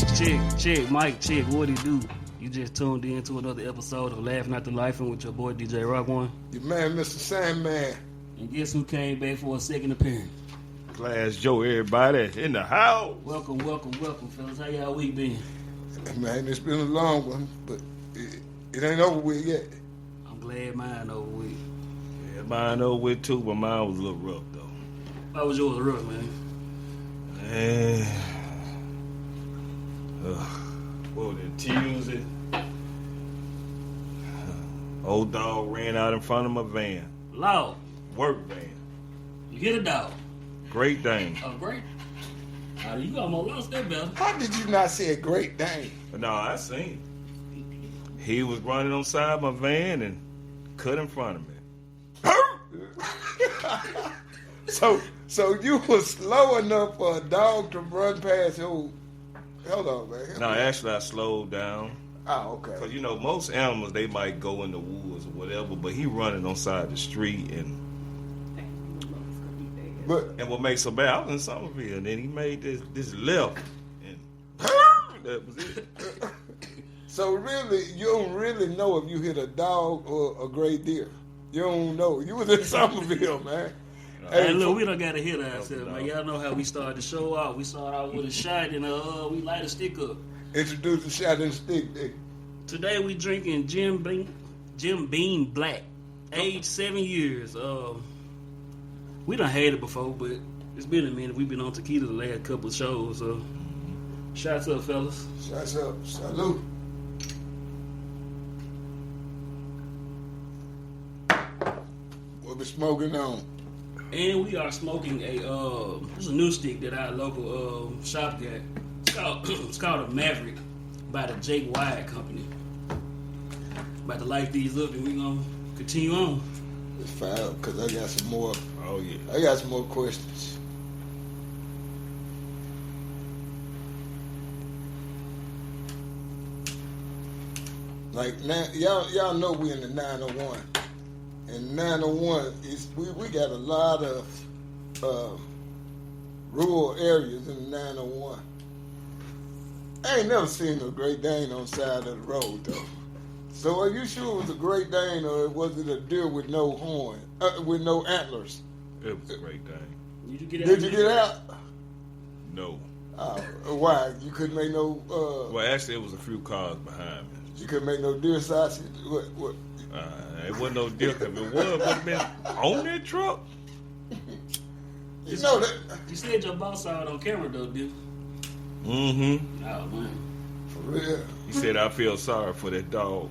Check, Mike, check, what he do? You just tuned in to another episode of Laughing After Lifing with your boy DJ Rock One. Your man, Mr. Sandman. And guess who came back for a second appearance? Class Joe, everybody in the house. Welcome, fellas. How y'all week been? Man, it's been a long one, but it ain't over with yet. I'm glad mine over with. Yeah, mine over with too, but mine was a little rough though. How was yours rough, man? What was it, Tuesday? Old dog ran out in front of my van. Loud. Work van. You hit a dog. Great Dane. Oh, great. You almost lost that battle. How did you not say a Great Dane? No, I seen. He was running on side my van and cut in front of me. So you was slow enough for a dog to run past your... Hold on, man. No, actually I slowed down. Oh, okay. Because, you know, most animals, they might go in the woods or whatever, but he running on side the street and what makes so bad, I was in Somerville, and then he made this left, and that was it. So really, you don't really know if you hit a dog or a gray deer. You don't know. You was in Somerville, man. Hey, look, we done got to hit ourselves, man. Y'all know how we started the show out. We started out with a shot, and we light a stick up. Introduce the shot and stick, nigga. Today we drinking Jim Beam Black, age 7 years. We done had it before, but it's been a minute. We've been on tequila the last couple of shows, so shots up, fellas. Shots up. Salute. What we smoking on? And we are smoking there's a new stick that our local shop got. It's called a Maverick by the Jake Wyatt Company. About to light these up and we gonna continue on. It's fine, because I got some more. Oh, yeah. I got some more questions. Like, now, y'all know we in the 901. And 901 is we got a lot of rural areas in the 901. I ain't never seen a Great Dane on the side of the road though. So are you sure it was a Great Dane or was it a deer with no horn, with no antlers? It was a Great Dane. Did you get out? Did you get out? No. Why? You couldn't make no. Well, actually, it was a few cars behind me. You couldn't make no deer sausage. What? It wasn't no deer. If it would have been on that truck. You know that. You said your boss saw it on camera though, dude. Mm-hmm. Oh man. For real. He said, I feel sorry for that dog.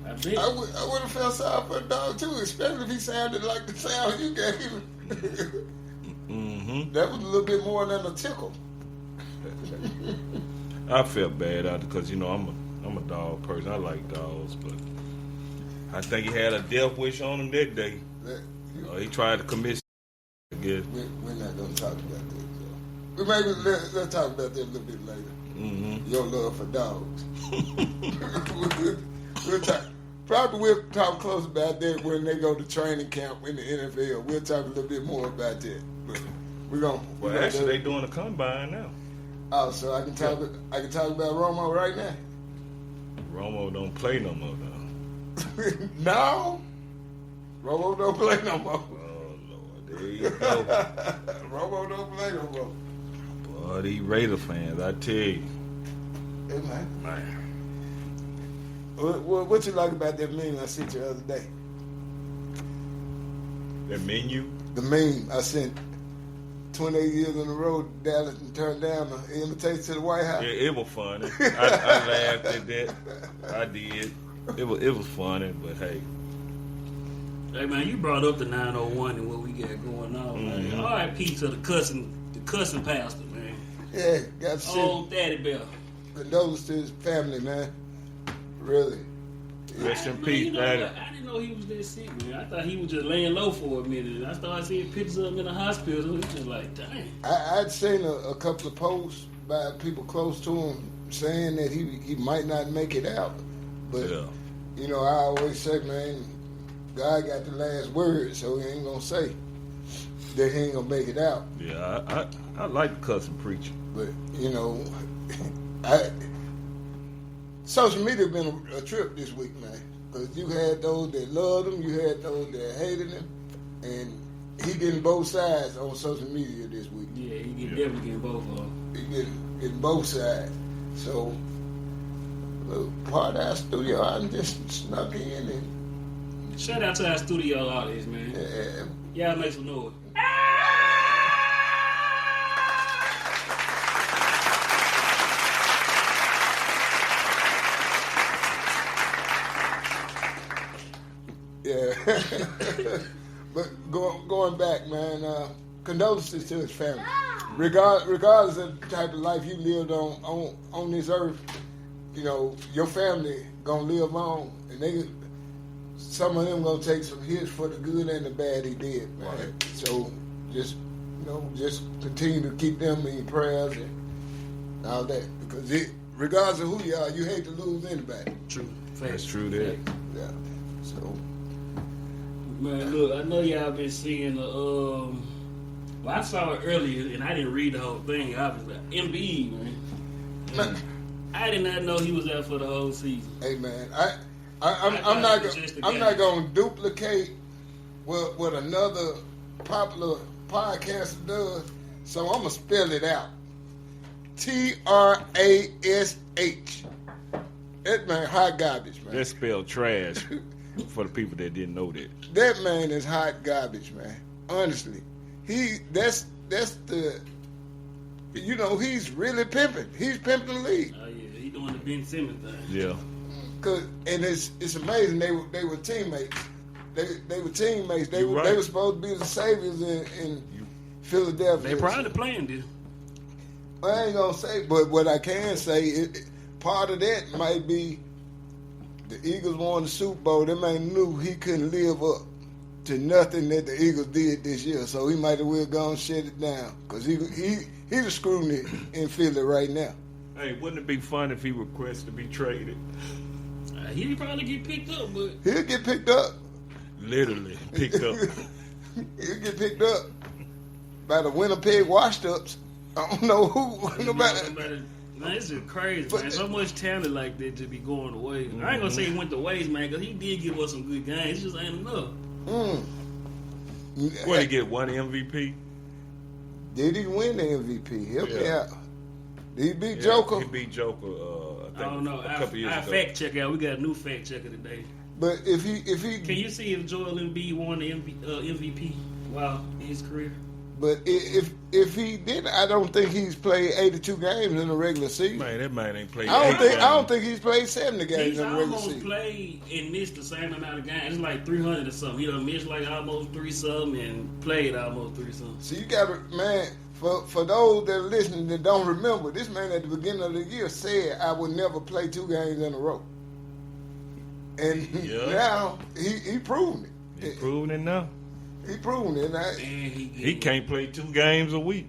I bet. I would have felt sorry for a dog too, especially if he sounded like the sound you gave him. Mm-hmm. That was a little bit more than a tickle. I felt bad out because, you know, I'm a dog person. I like dogs, but I think he had a death wish on him that day. He tried to commit. I guess. We're not going to talk about that. So. Maybe let's talk about that a little bit later. Mm-hmm. Your love for dogs. We'll talk close about that when they go to training camp in the NFL. We'll talk a little bit more about that. But we're gonna. Well, actually, they doing a combine now. Oh, so I can talk. Yeah. I can talk about Romo right now. Romo don't play no more, though. No, Romo don't play no more. Oh Lord, there you go. Romo don't play no more. Boy, these Raider fans, I tell you. Hey man. Man. What you like about that meme I sent you the other day? That menu? The meme I sent 28 years in a row, Dallas and turned down the invitation to the White House. Yeah, it was funny. I laughed at that. I did. It was funny, but hey. Hey man, you brought up the 901 and what we got going on, Mm-hmm. man. R.I.P. to the cussing pastor, man. Yeah, got shit. Old Daddy Bell. Condolences to his family, man. Really. Rest in Man, peace, you know Daddy. what? I didn't know he was that sick, man. I thought he was just laying low for a minute. I started seeing pictures of him in the hospital. It's just like, dang. I'd seen a couple of posts by people close to him saying that he might not make it out. But, you know, I always say, man, God got the last word, so he ain't going to say that he ain't going to make it out. Yeah, I like the cussing preacher. But, you know, Social media been a trip this week, man. Because you had those that loved him, you had those that hated him, and he getting both sides on social media this week. Yeah, definitely getting both of them. He getting both sides. So, part of our studio, I just snuck in and. Shout out to our studio audience, man. Yeah. Y'all make some noise. Yeah. But going back, man, condolences to his family. Regardless of the type of life you lived on this earth, you know, your family gonna live on, and some of them gonna take some hits for the good and the bad he did, man. Right. So just continue to keep them in your prayers and all that, because regardless of who you are, you hate to lose anybody. True. That's true. There. Yeah. So. Man, look, I know y'all been seeing the. Well, I saw it earlier and I didn't read the whole thing. Obviously, MB, man. I did not know he was out for the whole season. Hey, man, I'm not going to duplicate what another popular podcaster does, so I'm gonna spell it out. Trash. That man hot garbage, man. That's spelled trash for the people that didn't know that. That man is hot garbage, man. Honestly, that's the, you know, he's really pimping. He's pimping the league. Oh yeah, he doing the Ben Simmons thing. Yeah. And it's amazing. They were teammates. They were teammates. They were supposed to be the saviors in Philadelphia. They probably playing this. I ain't gonna say, but what I can say, part of that might be the Eagles won the Super Bowl. Them man knew he couldn't live up to nothing that the Eagles did this year, so he might have well gone shut it down, because he's screwing it in Philly right now. Hey, wouldn't it be fun if he requested to be traded? He'd probably get picked up, but he'll get picked up. Literally picked up. He'll get picked up by the Winnipeg washed-ups. I don't know who. Nobody. Man, it's just crazy, man. So much talent like that to be going away. I ain't gonna say he went to waste, man, because he did give us some good games. It just ain't enough. What, he get one MVP? Did he win the MVP? Help me out. Did he beat Joker? He beat Joker. I don't know. A couple years ago. Fact check out. We got a new fact checker today. But if he can you see if Joel Embiid won the MVP while in his career? But if he did, I don't think he's played 82 games in the regular season. Man, that man ain't played. I don't think he's played 70 games in the regular season. He's almost played and missed the same amount of games. It's like 300 or something. He done missed like almost 3-something and played almost 3-something. So you got to, man. For those that are listening that don't remember, this man at the beginning of the year said, I would never play 2 games in a row. And now he proven it. He proven it now. He proven it. He can't play 2 games a week.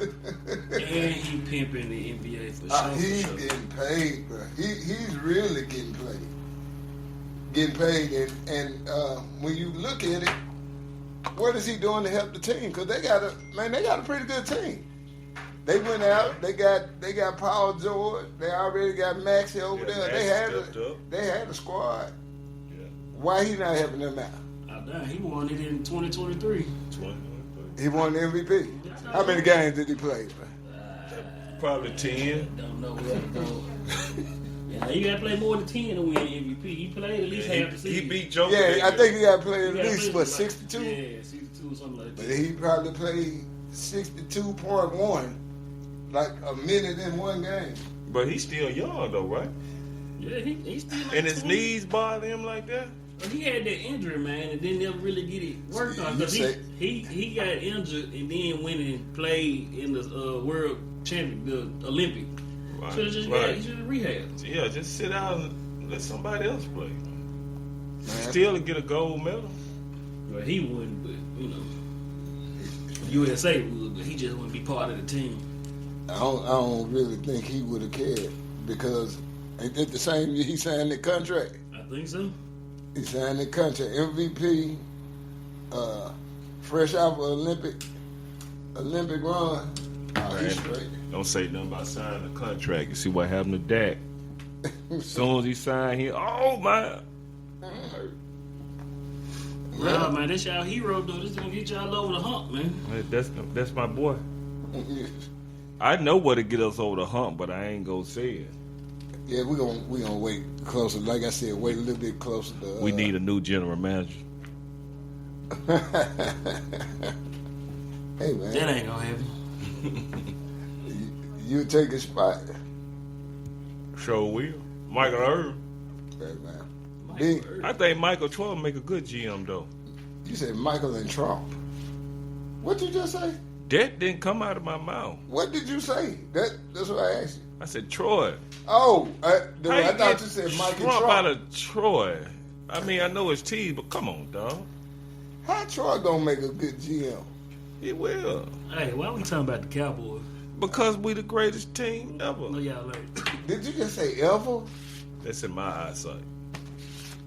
And he pimping the NBA for sure. He's getting paid, bro. He's really getting paid. Getting paid. And when you look at it, what is he doing to help the team? Because they got a pretty good team. They went out. They got Paul George. They already got Maxey over there. They had a squad. Yeah. Why he not helping them out? He won it in 2023. He won the MVP. How many games did he play? Probably 10. Don't know where to go. Yeah, you gotta play more than 10 to win the MVP. He played at least half the season. He beat Joker. Yeah, I think he got to play at least for 62. Yeah, 62 or something like that. But he probably played 62.1, like a minute in one game. But he's still young though, right? Yeah, he's still like and his 20. knees bother him like that? Well, he had that injury, man, and didn't ever really get it worked on. Because he got injured and then went and played in the World Champion, the Olympic. Right. Should have just he should have rehab. Yeah, just sit out and let somebody else play. Still get a gold medal. Well, he wouldn't, but you know, USA would, but he just wouldn't be part of the team. I don't really think he would have cared, because ain't that the same year he signed the contract? I think so. He signed the contract, MVP, fresh out of Olympic run. he's straight. Don't say nothing about signing the contract. You see what happened to Dak? As soon as he signed, oh man. Nah, man, that's y'all hero though. This gonna get y'all over the hump, man. That's my boy. I know what to get us over the hump, but I ain't gonna say it. Yeah, we gonna wait closer. Like I said, wait a little bit closer to. We need a new general manager. Hey man, That ain't gonna happen. you take a spot. Sure will. Michael Irv. Hey man, I think Michael Trump make a good GM though. You said Michael and Trump. What did you just say? That didn't come out of my mouth. What did you say? That's what I asked you. I said Troy. Oh, I How thought you said Mike and Trump Trump. out of Troy. I mean, I know it's T, but come on, dog. How Troy gonna make a good GM? He will. Hey, why we talking about the Cowboys? Because we the greatest team ever. No, y'all learned. Did you just say ever? That's in my eyesight.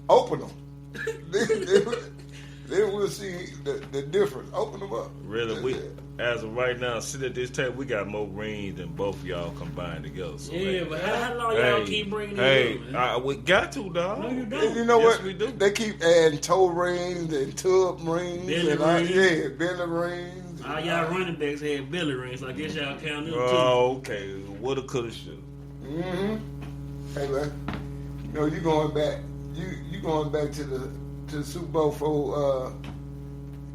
Open them. Then we'll see the difference. Open them up. Really, as of right now, sit at this table, we got more rings than both of y'all combined together. So Yeah, but how long y'all keep bringing it up, man? We got to, dog. No, you don't. And you know Yes, what? we do. They keep adding toe rings and tub rings. Belly and rings. Yeah, belly rings. All y'all running backs had belly rings, so I guess y'all count them too. Oh, okay. Woulda, coulda, shoulda. Mm-hmm. Hey man, you know you going back. You going back to the Super Bowl for.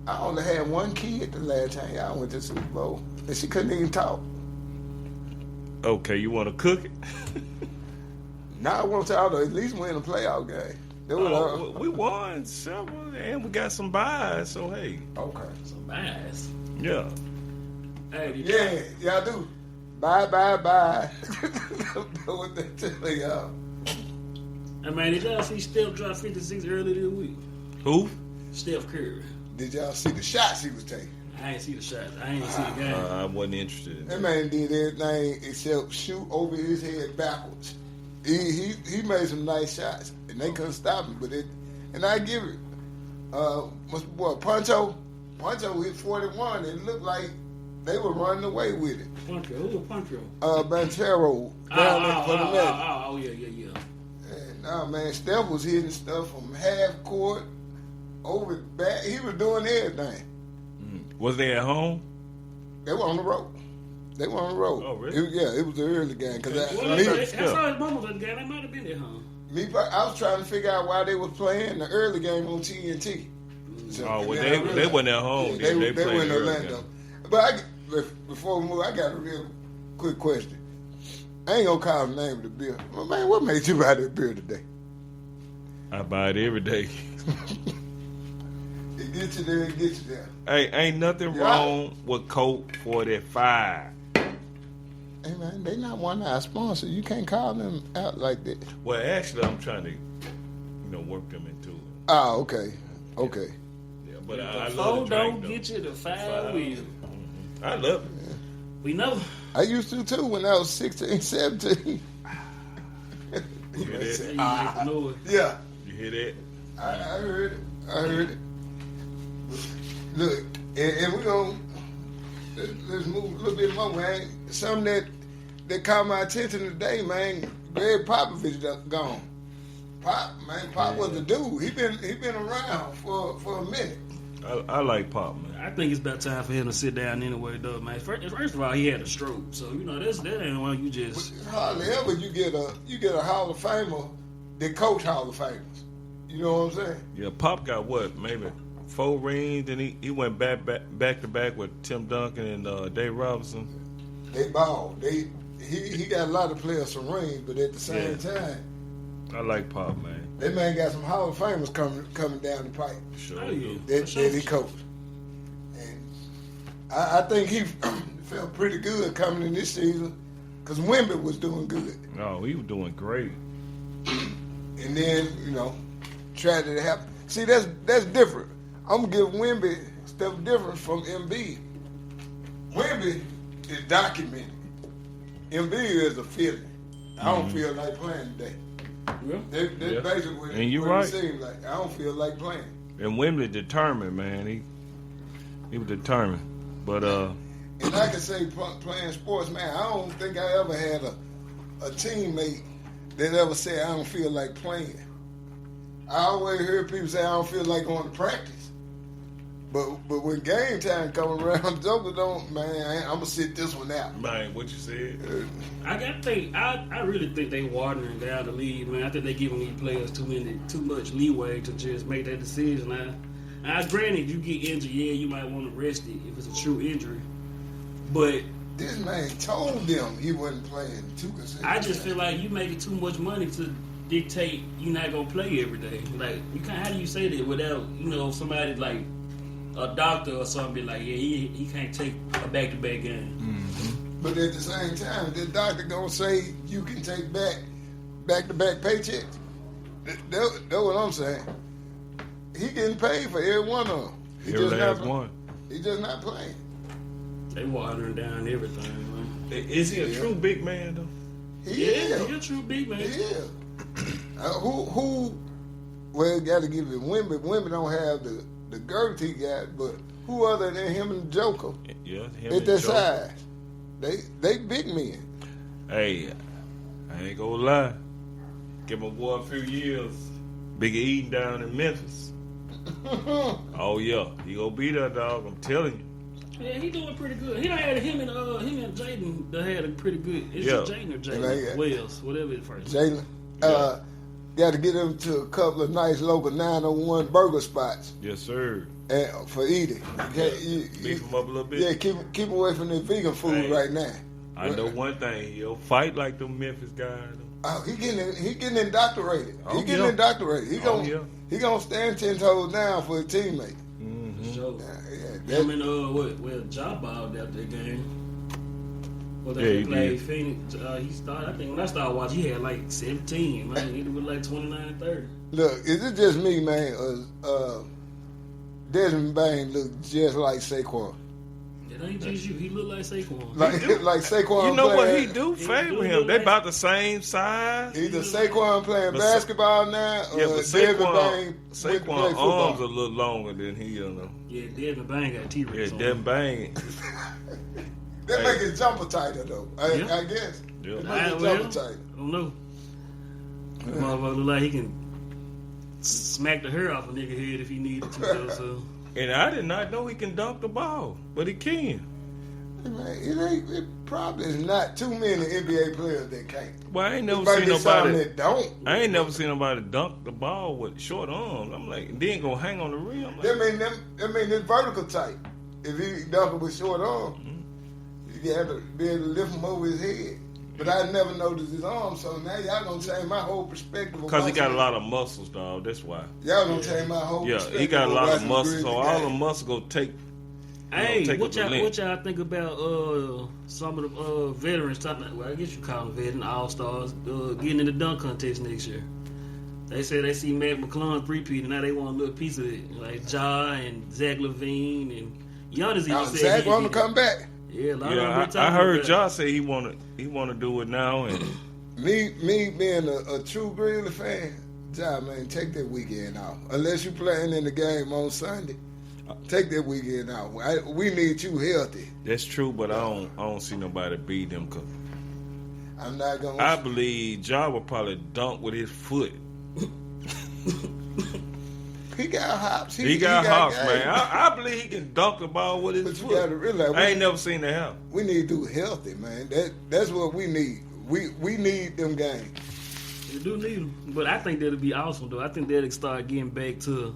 I only had one kid the last time y'all went to the Super Bowl, and she couldn't even talk. Okay, you want to cook it? Now I want y'all to at least win a playoff game. We won several, and we got some buys. So hey, Okay. Some ass. yeah. Hey, Yeah, y'all do. Bye. What they tell y'all. I mean, did y'all see Steph drop 56 earlier this week? Who? Steph Curry. Did y'all see the shots he was taking? I ain't see the shots. I ain't see the game. I wasn't interested in That that. man did everything except shoot over his head backwards. He made some nice shots, and they couldn't stop him. And I give it. What's the boy Poncho? Poncho hit 41, and it looked like they were running away with it. Puncher. Who was Puncher? Banchero down there for the Magic. Oh, yeah. And nah, man, Steph was hitting stuff from half court over back. He was doing everything. Was they at home? They were on the road. Oh, really? It was the early game. Cause I saw his mama at the game. They might have been at home. I was trying to figure out why they was playing the early game on TNT. So, Oh, well, they went at home. Yeah, They they played went in the early Orlando. game. But before we move, I got a real quick question. I ain't gonna call the name of the beer. Well, man, what made you buy that beer today? I buy it every day. It gets you there, it gets you there. Hey, ain't nothing wrong with Coke 45. Hey man, they not one of our sponsors. You can't call them out like that. Well, actually, I'm trying to, work them into it. Oh, okay. Yeah, but I The love four the don't drink, get you the five wheel. I love it. We know. I used to too when I was 16, 17. You hear that? You make the noise. Yeah. You hear that? I heard it. Look, and we're going to let's move a little bit more, man. Something that caught my attention today, man. Greg Popovich gone. Pop was a dude. He been around for a minute. I like Pop, man. I think it's about time for him to sit down anyway, though, man. First of all, he had a stroke, so that ain't one you just. Hardly ever you get a Hall of Famer that coach Hall of Famers. You know what I'm saying? Yeah, Pop got what? Maybe 4 rings, and he went back to back with Tim Duncan and Dave Robinson. They ball. He got a lot of players some rings, but at the same time, I like Pop, man. that man got some Hall of Famers coming down the pipe. Sure. Oh, yeah. That he coached. And I think he felt pretty good coming in this season because Wemby was doing good. No, he was doing great. And then, tragedy happened. See, that's different. I'm going to give Wemby stuff different from Embiid. Wemby is documented. Embiid is a feeling. I don't feel like playing today. Yeah. That's basically And you're what right. it seems like. I don't feel like playing. And Wembley determined, man. He was determined. But And I can say playing sports, man, I don't think I ever had a teammate that ever said I don't feel like playing. I always hear people say I don't feel like going to practice. But when game time comes around, Joker don't, man, I'm gonna sit this one out. Man, what you said? I really think they watering down the league, man. I think they giving these players too much leeway to just make that decision. I granted you get injured, yeah, you might want to rest it if it's a true injury. But this man told them he wasn't playing 2 consecutive. I just feel like you making too much money to dictate you're not gonna play every day. Like, how do you say that without somebody like a doctor or something be like, yeah, he can't take a back-to-back game. Mm-hmm. But at the same time, the doctor gonna say you can take back-to-back paychecks. That's what I'm saying. He getting paid for every one of them. Every last one. He just not playing. They watering down everything, man. Is he a true big man though? He is. He a true big man. He is. Who? Well, got to give it Wimby. Wimby don't have the girth he got, but who other than him and Joker? Yeah, him at and that Joker. size, they big men. Hey, I ain't gonna lie. Give my boy a few years. Big Eden down in Memphis. Oh yeah, he gonna be there, dog. I'm telling you. Yeah, he doing pretty good. He done had him and Jaden. They had a pretty good. It's Jaden or Jaden Wells, whatever it first. Jalen, got to get him to a couple of nice local 901 burger spots. Yes, sir. For eating. Beef him up a little bit. Yeah, keep away from the vegan food right now. I know one thing. He'll fight like them Memphis guys. Oh, he getting indoctrinated. Oh, He getting indoctrinated. He gonna stand 10 toes down for a teammate. Mm-hmm. So, Yeah, him and Job balled out that game. Well, Yeah, they he played did. Phoenix. He started. I think when I started watching, he had like 17. Man, he was like 29, 30. Look, is it just me, man? Desmond Bain look just like Saquon. It ain't just you. He look like Saquon. Like Saquon. You know playing, what he do? Favor him. They about the same size. Either Saquon playing basketball now, or Yeah, but Desmond Bain Saquon arms a little longer than he, Yeah, Desmond Bain got T-Rex on. Desmond Bain. That make his jumper tighter, though. Yeah. I guess. Yeah. It make his jumper tighter. I don't know. That motherfucker look like he can smack the hair off a nigga head if he needed to. Though, so. And I did not know he can dunk the ball, but he can. Man, it probably is not too many NBA players that can't. Well, I ain't never Might seen be some nobody. that don't. I ain't never seen nobody dunk the ball with short arms. I'm like, they ain't gonna hang on the rim. I'm like, That mean it's vertical tight. If he dunking with short arms, you have to be able to lift him over his head. But I never noticed his arms, so now y'all gonna change my whole perspective. Because he got a lot of muscles, dog. That's why. Y'all gonna change my whole perspective. Yeah, he got a lot of watching muscles, so all the game. muscles go take. Hey, take what up the length. y'all think about some of the veterans? Well, I guess you call them veterans, all-stars, getting in the dunk contest next year. They say they see Matt McClung three-peat, and now they want a little piece of it. Like Ja and Zach LaVine and Giannis even said Zach want to come back. Yeah, a lot of them been Yeah, I talking heard about Ja say he wanna do it now, and Me being a true Grizzly fan, Ja, man, take that weekend off. Unless you playing in the game on Sunday, take that weekend off. We need you healthy. that's true. But I don't see nobody beat him. Cause I'm not gonna. I believe Ja would probably dunk with his foot. He got hops. He got hops, game. man. I believe he can dunk the ball with his But you foot. gotta realize, I ain't never seen that happen. we need to do healthy, man. That's what we need. We need them games. You do need them, but I think that'll be awesome though. I think that'll start getting back to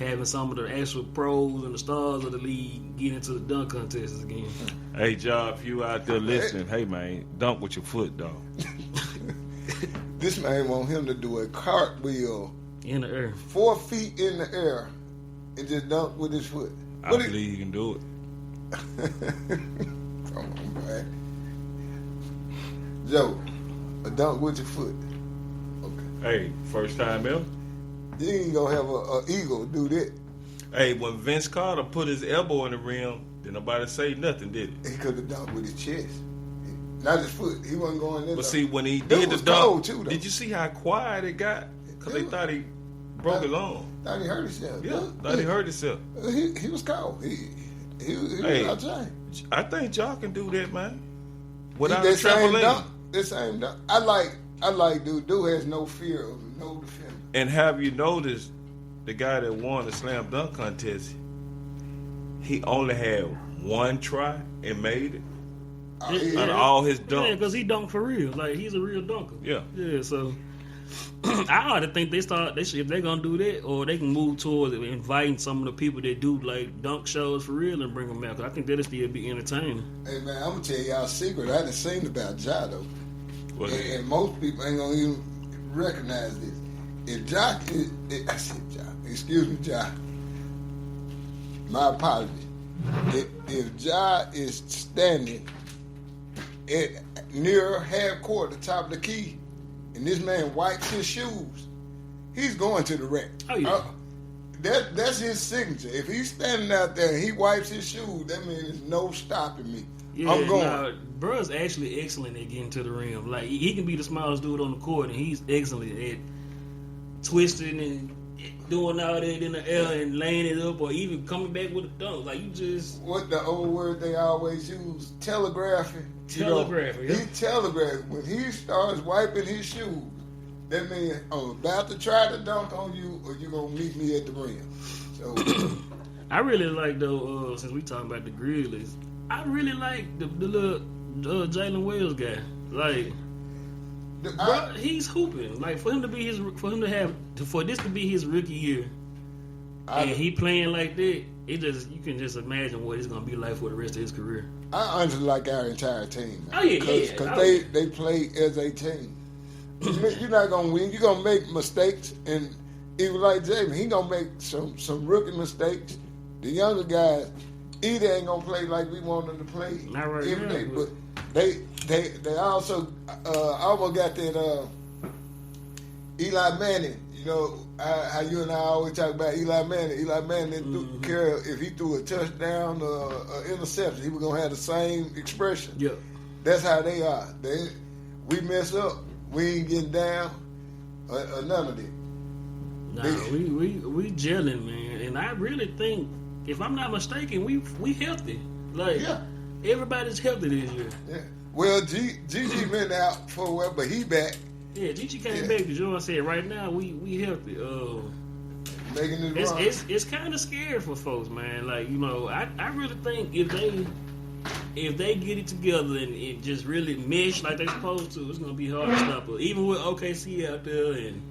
having some of the actual pros and the stars of the league get into the dunk contests again. Hey, Ja, if you out there listening, hey man, dunk with your foot, dog. This man want him to do a cartwheel In the air. 4 feet in the air and just dunk with his foot. I believe he can do it. Come on, man. Joe, a dunk with your foot. Okay. Hey, first time ever. You ain't gonna have a eagle do that. Hey, when Vince Carter put his elbow in the rim, did nobody say nothing, did it? He could have dunked with his chest. Not his foot. He wasn't going in But there. see, when he did the was dunk, cold, too, though. did you see how quiet it got? Because they thought he broke his arm. Thought he hurt himself. Yeah, thought he hurt himself. He was cold. He was outside. I think y'all can do that, man. Without a That same trampoline. dunk. That same dunk. I like dude. Dude has no fear of no defender. And have you noticed the guy that won the slam dunk contest? He only had one try and made it. Out of all his dunks. Yeah, because he dunked for real. Like, he's a real dunker. Yeah. Yeah, so I ought to think if they're gonna do that, or they can move towards inviting some of the people that do like dunk shows for real and bring them out. Cause I think that'll still be entertaining. Hey man, I'm gonna tell y'all a secret. I done seen about Ja though, and most people ain't gonna even recognize this. If Ja, I said Ja, excuse me, Ja. My apologies. If Ja is standing near half court, the top of the key, and this man wipes his shoes, he's going to the rack. Oh yeah. That's his signature. If he's standing out there and he wipes his shoes, that means there's no stopping me. Yeah, I'm going. Bruh's actually excellent at getting to the rim. Like, he can be the smallest dude on the court, and he's excellent at twisting and doing all that in the air and laying it up, or even coming back with a dunk. Like, you just... What the old word they always use? Telegraphing. Telegraphing, yeah. He telegraphs. When he starts wiping his shoes, that means I'm about to try to dunk on you, or you're going to meet me at the rim. So, I really like, though, since we talking about the Grizzlies, I really like the little Jalen Wells guy. Like, bro, he's hooping. Like, for this to be his rookie year, and he playing like that, you can just imagine what it's gonna be like for the rest of his career. I honestly like our entire team. Oh yeah, because they play as a team. You're not gonna win. You're gonna make mistakes, and even like Jaden, he gonna make some rookie mistakes. The younger guys either ain't gonna play like we want them to play not right every now, day, but they also almost got that Eli Manning. You know how you and I always talk about Eli Manning. Eli Manning didn't care if he threw a touchdown or an interception. He was gonna have the same expression. Yeah, that's how they are. We mess up, we ain't getting down, or none of that. Nah, we gelling, man, and I really think, if I'm not mistaken, we healthy. Like, everybody's healthy this year. Yeah. Well, Gigi been out for a while, but he back. Yeah, Gigi came back. Because John said, right now we healthy. Making this run. It's kind of scary for folks, man. Like, you know, I really think if they get it together and it just really mesh like they're supposed to, it's gonna be hard to stop us. Even with OKC out there and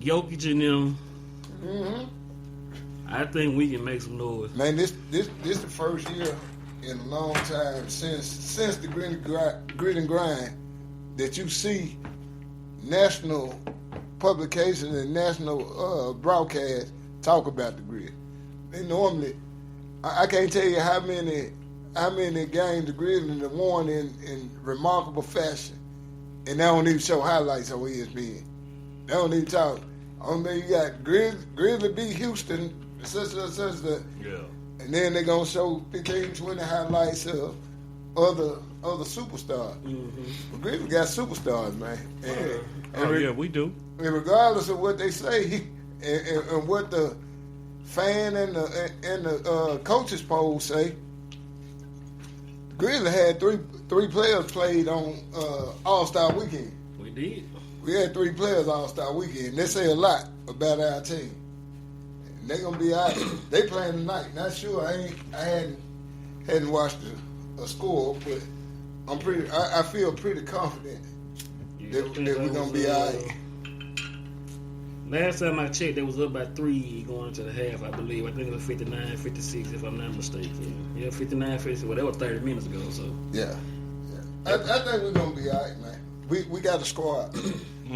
Jokic and them. Mm-hmm. I think we can make some noise. Man, this the first year in a long time since the grit and grind that you see national publications and national broadcasts talk about the grit. They normally, I can't tell you how many games the Grizzlies have won in remarkable fashion, and they don't even show highlights on ESPN. They don't even talk. Only you got Grizzly beat Houston. Such Yeah. And then they're gonna show 15, 20 highlights of other superstars. Mm-hmm. Grizzlies got superstars, man. Yeah, we do. And regardless of what they say and what the fan and the coaches polls say, Grizzlies had three players played on All-Star Weekend. We did. We had 3 players All-Star Weekend. They say a lot about our team. They're gonna be out. They playing tonight. Not sure. I hadn't watched a score, but I feel pretty confident that we're gonna be out. Last time I checked, they was up by 3 going into the half, I believe. I think it was 59-56, if I'm not mistaken. Yeah, 59-56. Well, that was 30 minutes ago. So yeah. I think we're gonna be all right, man. We got a squad.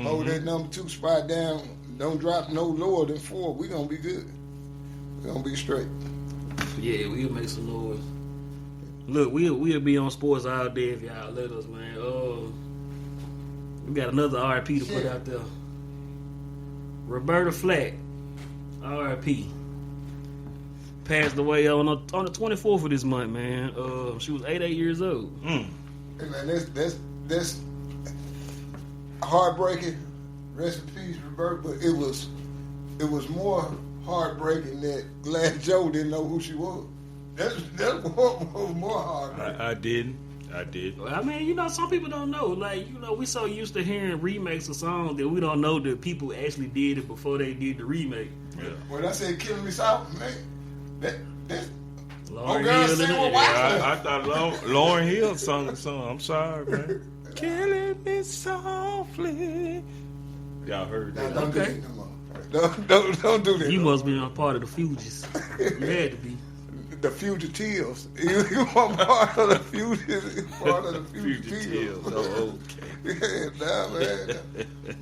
Hold that number 2 spot down. Don't drop no lower than 4. We're gonna be good. We're gonna be straight. Yeah, we'll make some noise. Look, we'll be on sports all day if y'all let us, man. We got another RIP to put out there. Roberta Flack, RIP. Passed away on the 24th of this month, man. She was 88 years old. Hey man, that's heartbreaking. Rest in peace, Roberta. But it was more heartbreaking that Glad Joe didn't know who she was. That's more hard. I did. I mean, you know, some people don't know. Like, you know, we so used to hearing remakes of songs that we don't know that people actually did it before they did the remake. Yeah. When I said "Killing Me Soft," man, that's Lauryn girl Hill sing in with it. White. I thought Lauryn Hill sung the song. I'm sorry, man. Killing me softly. Y'all heard that? Don't do Okay. that no more. Don't do that. You no must be a part of the Fugees. You had to be. more. The Fugitives. You want part of the Fugitives. Part of the Fugitives. Oh, okay. Yeah, nah, man.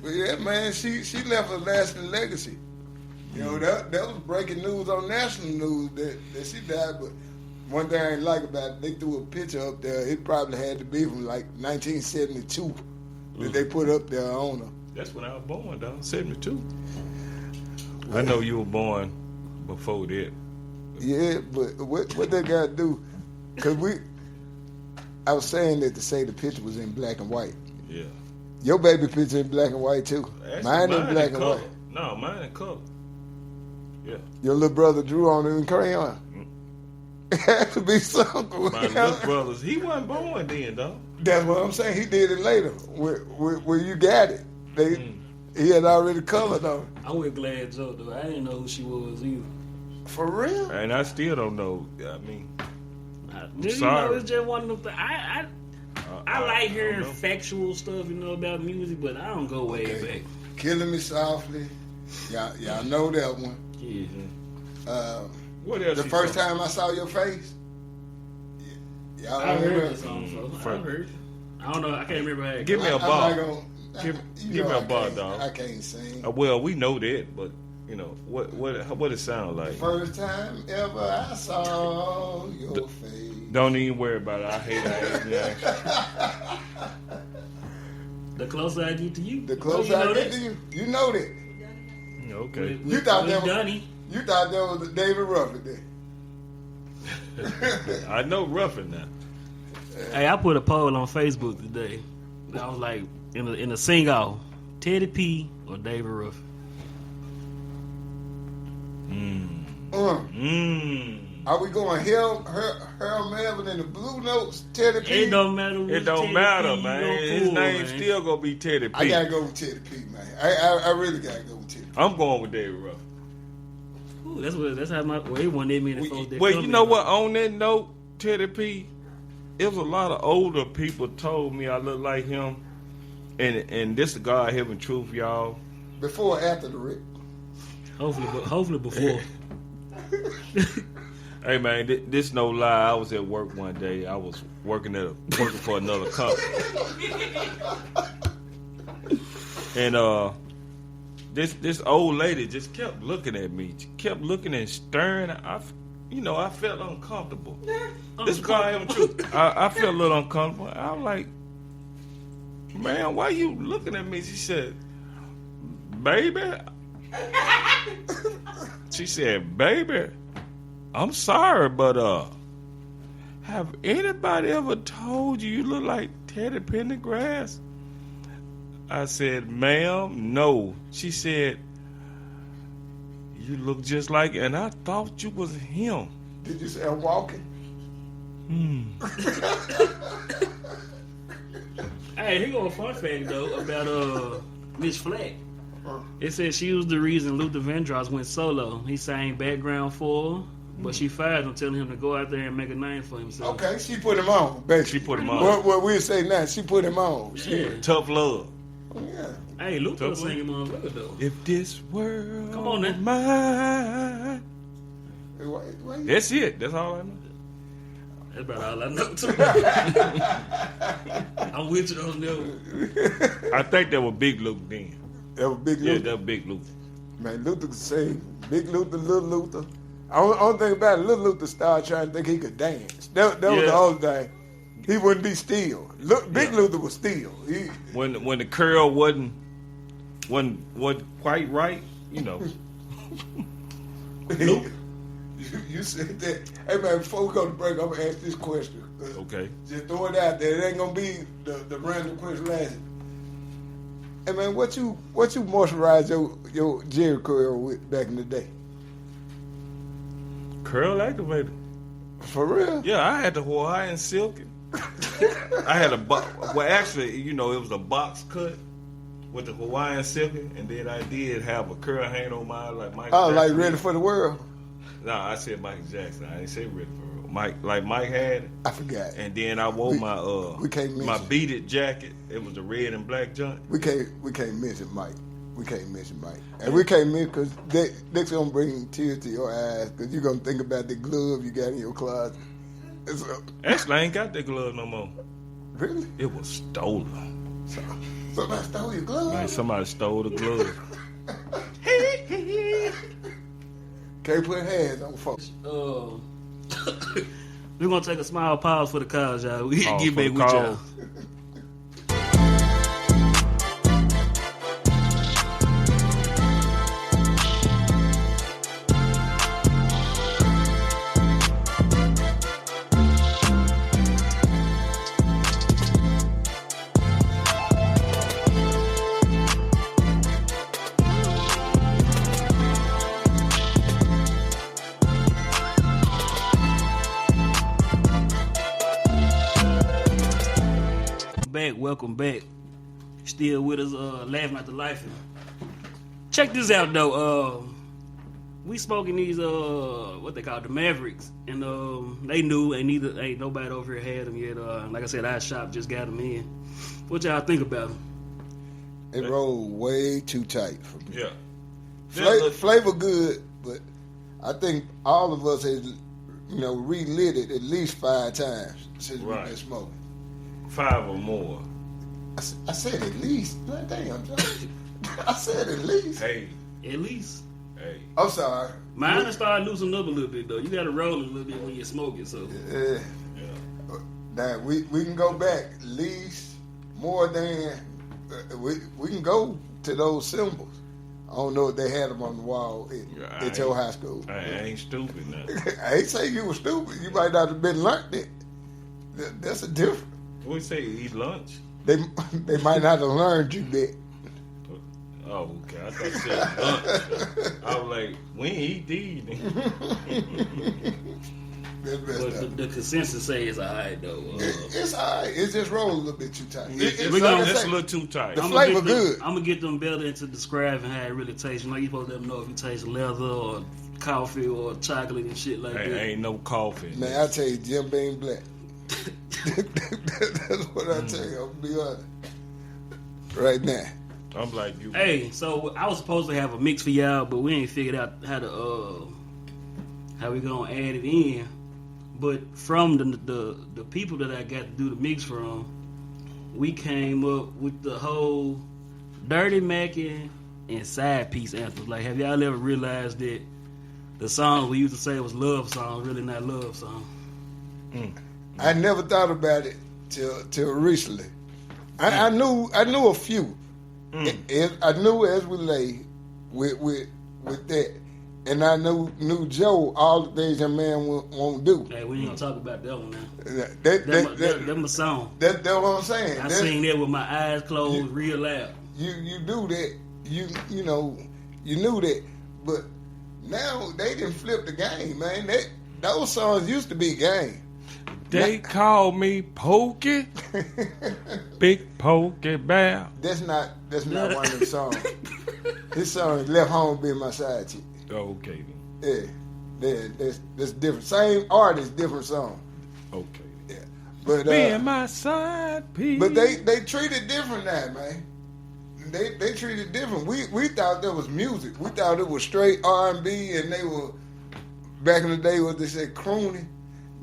But yeah, man, she left a lasting legacy. You know, that was breaking news on national news that she died. But one thing I ain't like about it, they threw a picture up there. It probably had to be from like 1972 that they put up there on her. That's when I was born, dog. 72. I know you were born before that. Yeah, but what they got to do? Because I was saying that to say the picture was in black and white. Yeah. Your baby picture in black and white too. Actually, Mine in black and color. white. No, mine in color. Yeah. Your little brother drew on it in crayon. It had to be something. My little brothers, he wasn't born then, dog. That's what I'm saying. He did it later. Where you got it. He had already colored on it. I went glad Joe though. I didn't know who she was either. For real? And I still don't know. I mean, You sorry. know, it's just one of them. I like hearing know. factual stuff, you know, about music, but I don't go way back. Killing Me Softly. Y'all know that one. Yeah. what else? The he first sung? time I saw your face. Y'all I heard remember the song, so I First- heard. I don't know. I can't remember how it Give me a I'm bar. not gonna- Give you me know a bar, I can't- dog. I can't sing. Well, we know that, but you know what it sound like. First time ever I saw your face. Don't even worry about it. I hate that. The closer I get to you, The closer you know I get that? to you, you know that. Okay. You thought that was Dunny. you thought that was David Ruffin then. I know roughing now. Hey, I put a poll on Facebook today. I was like, in a sing-off, Teddy P or David Ruffin. Are we going Harold Melvin and the Blue Notes, Teddy P? It don't matter. Which It don't Teddy matter, P you man. gonna His pull, name man. still gonna be Teddy P. I gotta go with Teddy P, man. I really gotta go with Teddy P. I'm going with David Ruffin. Ooh, that's how my it wasn't that many folks that Well, come you in. know what? On that note, Teddy P, it was a lot of older people told me I look like him, and this is God heaven truth, y'all. Before or after the Rick? Hopefully before. Hey man, this no lie. I was at work one day. I was working for another company, and this old lady just kept looking at me. She kept looking and staring. I felt uncomfortable. This guy having truth. I felt a little uncomfortable. I was like, man, why you looking at me? She said, baby. She said, baby, I'm sorry, but have anybody ever told you look like Teddy Pendergrass? I said, ma'am, no. She said, you look just like, and I thought you was him. Did you say I'm walking? Hey, here go a fun fact though about Miss Flack. It said she was the reason Luther Vandross went solo. He sang background for her, but she fired him, telling him to go out there and make a name for himself. Okay, she put him on, basically. She put him on. What we say now, she put him on. Yeah. Tough love. Yeah. Hey, Luther Tough singing on Luther though. If this world Come on now. mine. Why you- That's it. That's all I know. That's about all I know too. I'm with you on that one. I think that was Big Luke then. That was Big Yeah, Luther. that was Big Luke. Man, Luther could sing. Big Luther, Little Luther. Only thing about it, Little Luther started trying to think he could dance. That was Yeah. the only thing. He wouldn't be still. Big Luther was still. When the curl wasn't quite right, you know. You said that. Hey man, before we go to break, I'm gonna ask this question. Okay. Just throw it out there. It ain't gonna be the random question last. Hey man, what you moisturize your Jerry curl with back in the day? Curl activator. For real? Yeah, I had the Hawaiian silk. I had a box. Well, actually, it was a box cut with the Hawaiian silk, and then I did have a curl hanging on mine like Michael Jackson. Like Ready for the World? Nah, I said Michael Jackson. I didn't say Ready for the World. Mike had it. I forgot. And then I wore my beaded jacket. It was the red and black joint. We can't mention Mike. And we can't mention because that's going to bring tears to your eyes because you're going to think about the glove you got in your closet. Actually, I ain't got that glove no more. Really? It was stolen. Somebody stole your glove? Man, somebody stole the glove. Can't put hands on folks. We're going to take a small pause for the cause, y'all. We Pause get for back the with cause. y'all. Welcome back. Still with us, laughing at the life. Check this out though. We smoking these what they call the Mavericks, and they knew ain't nobody over here had them yet. Like I said, our shop just got them in. What y'all think about them? It rolled way too tight for me. Yeah. Flavor good, but I think all of us has relit it at least 5 times since we've been smoking. 5 or more. I said at least. Damn, I said at least. Hey. At least. Hey. I'm sorry. Mine has started loosening up a little bit though. You got to roll a little bit when you're smoking. So. Yeah. Now we can go back at least more than we can go to those symbols. I don't know if they had them on the wall at your high school. I ain't stupid now. I ain't saying you were stupid. You might not have been learned it. That's a difference. What you say? Eat lunch? They might not have learned you that. Oh, okay. I thought you said lunch. I was like, we ain't eat these. But the consensus say it's alright though. It's alright. It's just rolled a little bit too tight. It's a little too tight. The flavor good. I'm gonna get them better into describing how it really tastes. You supposed to let them know if you taste leather or coffee or chocolate and shit like that. Ain't no coffee. Man, I tell you, Jim Beam Black. That's what I tell you. I'm gonna be honest. Right now. I'm like you. Hey, so I was supposed to have a mix for y'all, but we ain't figured out how we gonna add it in. But from the people that I got to do the mix from, we came up with the whole Dirty Mackin and side piece anthems. Like, have y'all ever realized that the songs we used to say was love songs, really not love songs? I never thought about it till recently. I knew a few. I knew as we lay with that, and I knew Joe all the things a man won't do. Hey, we ain't gonna talk about that one now. That my song. That's what I'm saying. I sing that with my eyes closed, real loud. You do that. You knew that, but now they didn't flip the game, man. Those songs used to be game. They call me Pokey, Big Pokey Bear. That's not one of the songs. His song is Left Home Being My Side Chick. Oh, okay then. Yeah, that's different. Same artist, different song. Okay. Yeah, but being my side piece. But they treat it different now, man. They treat it different. We thought that was music. We thought it was straight R&B, and they were back in the day what they said crooning.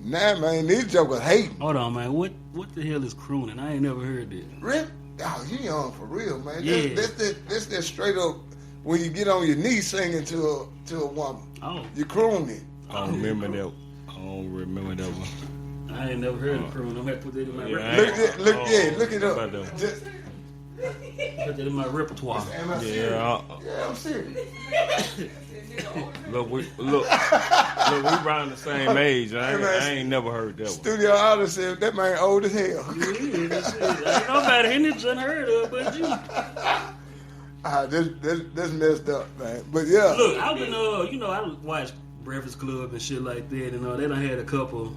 Nah, man, these jokers hating. Hold on, man. What the hell is crooning? I ain't never heard that. Really? Oh, you young for real, man. Yeah. That's that straight up when you get on your knees singing to a woman. Oh. You crooning. I don't remember that one. I ain't never heard of crooning. I'm gonna have to put that in my Look it up. Just, put that in my repertoire. am I serious? Yeah, I'm serious. Look, we around the same age. I ain't never heard that one. Studio artist said that man old as hell. Ain't nobody in this unheard of but you. This messed up, man. But yeah. Look, I've been I watched Breakfast Club and shit like that, and they done had a couple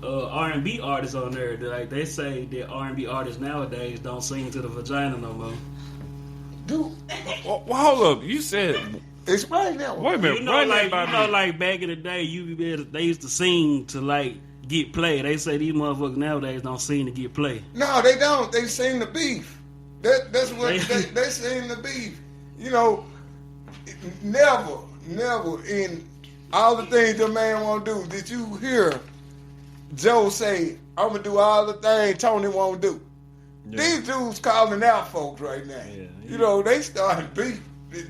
R&B artists on there. Like they say that R&B artists nowadays don't sing to the vagina no more. Dude, Well, hold up. You said. explain that one. Wait a minute. You know, run like that by me. like back in the day, they used to sing to like get play. They say these motherfuckers nowadays don't sing to get play. No, they don't. They sing the beef. That's what they sing the beef. You know, never in all the things the man want to do did you hear Joe say, "I'm gonna do all the things Tony won't do." Yeah. These dudes calling out folks right now. Yeah. You know, they started beef.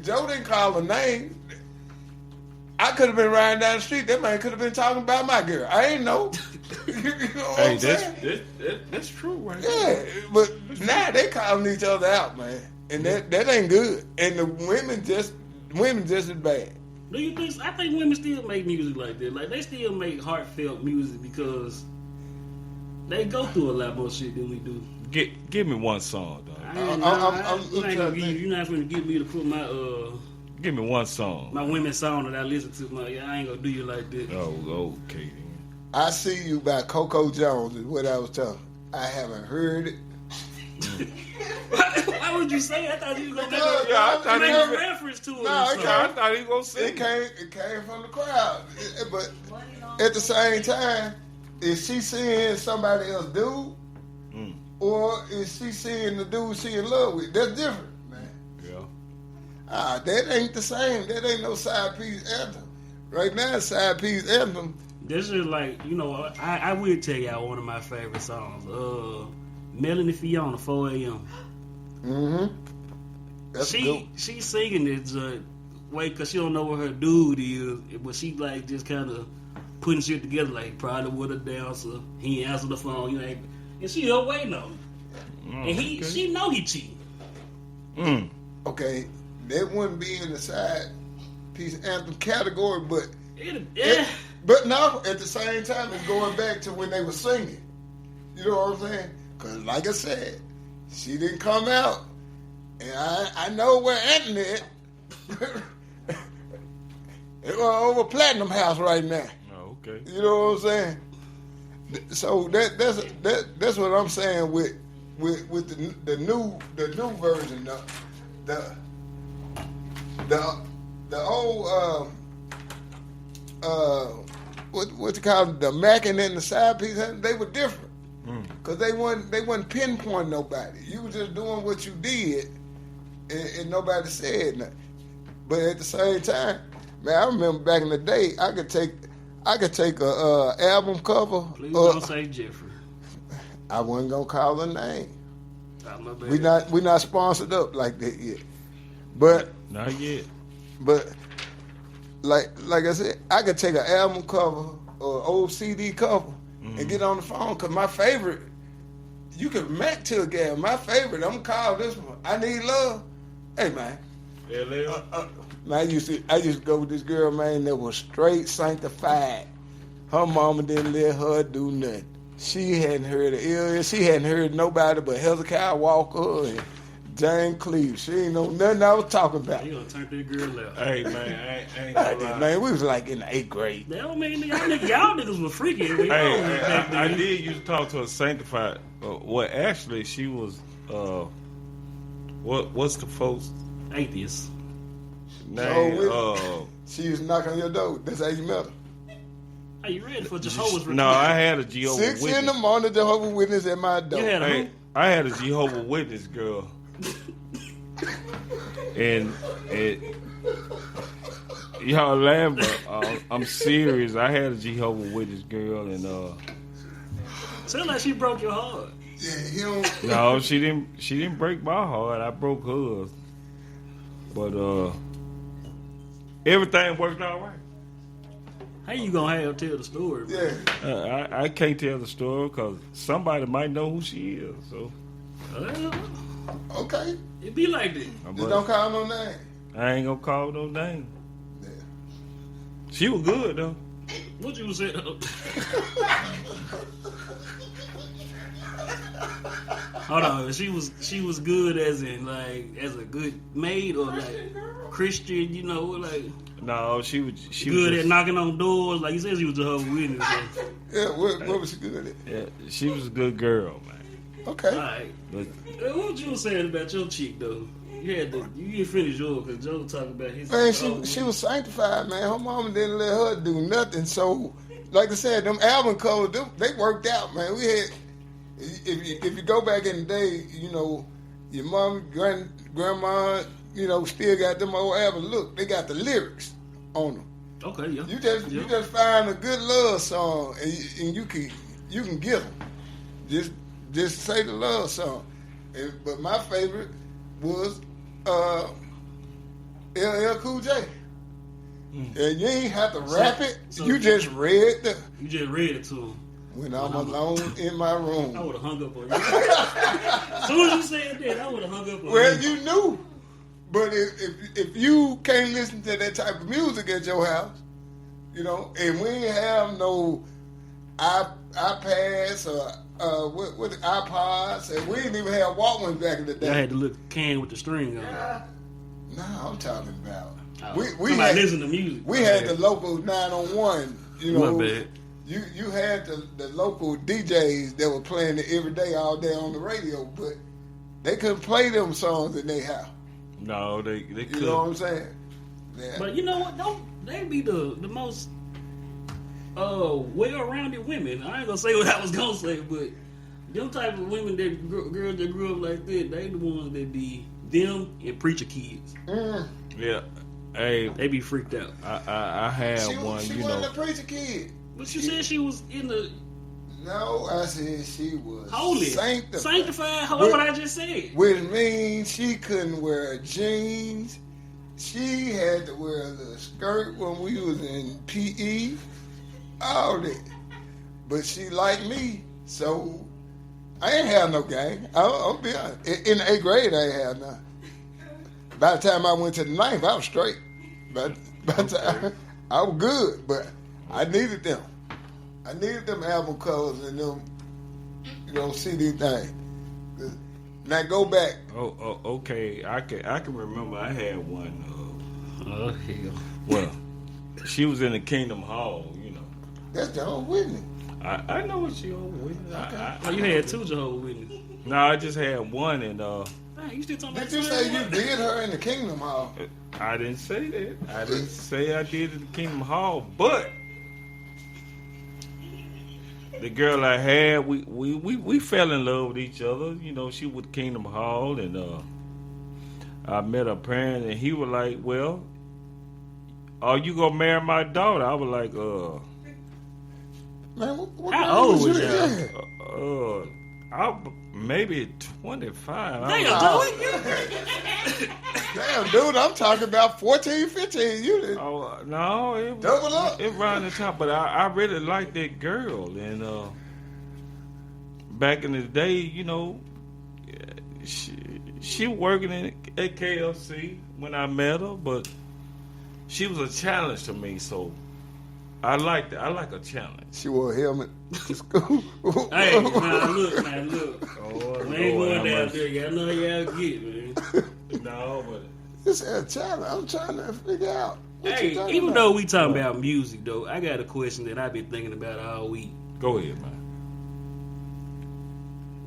Joe didn't call a name. I could have been riding down the street. That man could have been talking about my girl. I ain't know. You know what Hey, I'm saying? that's true, right? Yeah, but now they calling each other out, man, and that ain't good. And the women just as bad. Do you think? I think women still make music like that. Like they still make heartfelt music because they go through a lot more shit than we do. Give me one song, dog. You're not gonna get me to put my Give me one song. my women's song that I listen to. I ain't gonna do you like that. Oh, okay. Then. I See You by Coco Jones is what I was telling. I haven't heard it. Why would you say? I thought you was gonna I make a reference to it. No, or it something. I thought he was gonna sing. It came from the crowd, but at the same time, is she seeing somebody else dude, or is she seeing the dude she in love with? That's different, man. Yeah. That ain't the same. That ain't no side piece anthem. Right now, side piece anthem. This is like, I will tell y'all one of my favorite songs. Melanie Fiona, 4 a.m. Mm-hmm. That's good. She's singing this way because she don't know what her dude is, but she like just kind of putting shit together like probably with a dancer. He ain't answer the phone, and she up waiting on him. And she know he cheating. Okay, that wouldn't be in the side piece anthem category, but but no, at the same time, it's going back to when they were singing. You know what I'm saying? Because, like I said, she didn't come out, and I know where Anthony is. They're over Platinum House right now. Oh, okay. You know what I'm saying? So that's what I'm saying with the new version. The old what you call it, the Mackin and the side piece, they were different because they wasn't pinpointing nobody. You was just doing what you did, and nobody said nothing. But at the same time, man, I remember back in the day, I could take a album cover. Please don't say Jeffrey. I wasn't gonna call her name. My bad. We not sponsored up like that yet, but Not yet. But like I said, I could take an album cover or old CD cover and get on the phone because my favorite, you could Mac to a gal. My favorite, I'm gonna call this one. I Need Love. Hey man, man, I used to go with this girl, man, that was straight sanctified. Her mama didn't let her do nothing. She hadn't heard of Ilya. She hadn't heard nobody but Hezekiah Walker and Jane Cleave. She ain't know nothing I was talking about. You gonna turn that girl out. Hey man, I ain't gonna lie. Man, we was like in the 8th grade. That don't mean y'all niggas were freaky. I did used to talk to a sanctified. Well, actually, she was. What's the folks' atheist. name? She used to knock on your door. That's how you met her. Are you ready for Jehovah's Witness? No, I had a Jehovah's 6 Witness. in the morning, Jehovah's Witness at my door. You had a Hey, who? I had a Jehovah's Witness girl, and y'all laugh, but I'm serious. I had a Jehovah's Witness girl, and Sound like she broke your heart. Yeah, he don't. no, she didn't break my heart. I broke hers, but everything worked all right. How you gonna tell the story? Bro? Yeah. I can't tell the story because somebody might know who she is. So Okay. It be like that. Just don't call no name. I ain't gonna call no name. Yeah. She was good though. What you say? Hold on, she was good as in like as a good maid or like Christian, you know, like. No, she Good was at knocking on doors, like you said, she was Jehovah's Witness. So. Yeah, what was she good at? Yeah, she was a good girl, man. Okay. All right. But What you was saying about your chick though? You didn't finish yours because Joe talking about his. Man, she was sanctified, man. Her mama didn't let her do nothing. So, like I said, them album covers, they worked out, man. We had, if you go back in the day, you know, your mom, grandma, you know, still got them old albums. Look, they got the lyrics on them. Okay, yeah. You just find a good love song and you can get them. Just say the love song. But my favorite was LL Cool J. And you ain't have to rap it. So you just read You just read it to him. When I'm alone in my room. I would have hung up on you. As soon as you said that, I would have hung up on you. Well, you knew. But if you can't listen to that type of music at your house, you know, and we ain't have no iPads or what iPods, and we didn't even have Walkmans back in the day. I had the little can with the string on it. Nah, I'm talking about. Oh, We had listen to music. We had the local 901. You know, My bad. You had the local DJs that were playing it every day, all day on the radio, but they couldn't play them songs in their house. no, they could. You know what I'm saying? Yeah. But you know what? They be the most well-rounded women. I ain't gonna say what I was gonna say, but them type of women girls that grew up like that, they the ones that be them and preacher kids. Yeah. Hey, They be freaked out. I had She one, wasn't you know. a preacher kid. But you said she was in the No, I said she was holy, sanctified. That's what I just said. Which means she couldn't wear jeans. She had to wear the skirt when we was in PE. All that. But she liked me, so I ain't have no gang. I'll be honest. In the 8th grade, I ain't have none. By the time I went to the 9th, I was straight. By the time, I was good, but I needed them. I needed them album covers and them, you know, CD things. Now go back. Oh, okay. I can remember I had one. Oh hell. Well, she was in the Kingdom Hall, you know. That's Jehovah's Witness. I know what she over with. Oh, you had two Jehovah's Witnesses. No, I just had one, and Hey, you still talking about Did you say you did her in the Kingdom Hall? I didn't say that. I didn't say I did it at the Kingdom Hall, but the girl I had, we fell in love with each other. You know, she was Kingdom Hall, and I met her parents, and he was like, "Well, are you gonna marry my daughter?" I was like, Man, what How old was you? I maybe 25. Damn, dude, I'm talking about 14, 15. You did. Oh no, it Double up. It around the top, but I really liked that girl, and back in the day, you know, she working at KFC when I met her, but she was a challenge to me, so I liked it. I like a challenge. She wore a helmet to school. Hey, man, look. Oh, We ain't Lord, going down have there. Y'all know how y'all get, man. mercy. No, but It's a challenge. I'm trying to figure out. What you Hey, talking even about? though we talking about music, though, I got a question that I've been thinking about all week. go ahead, man.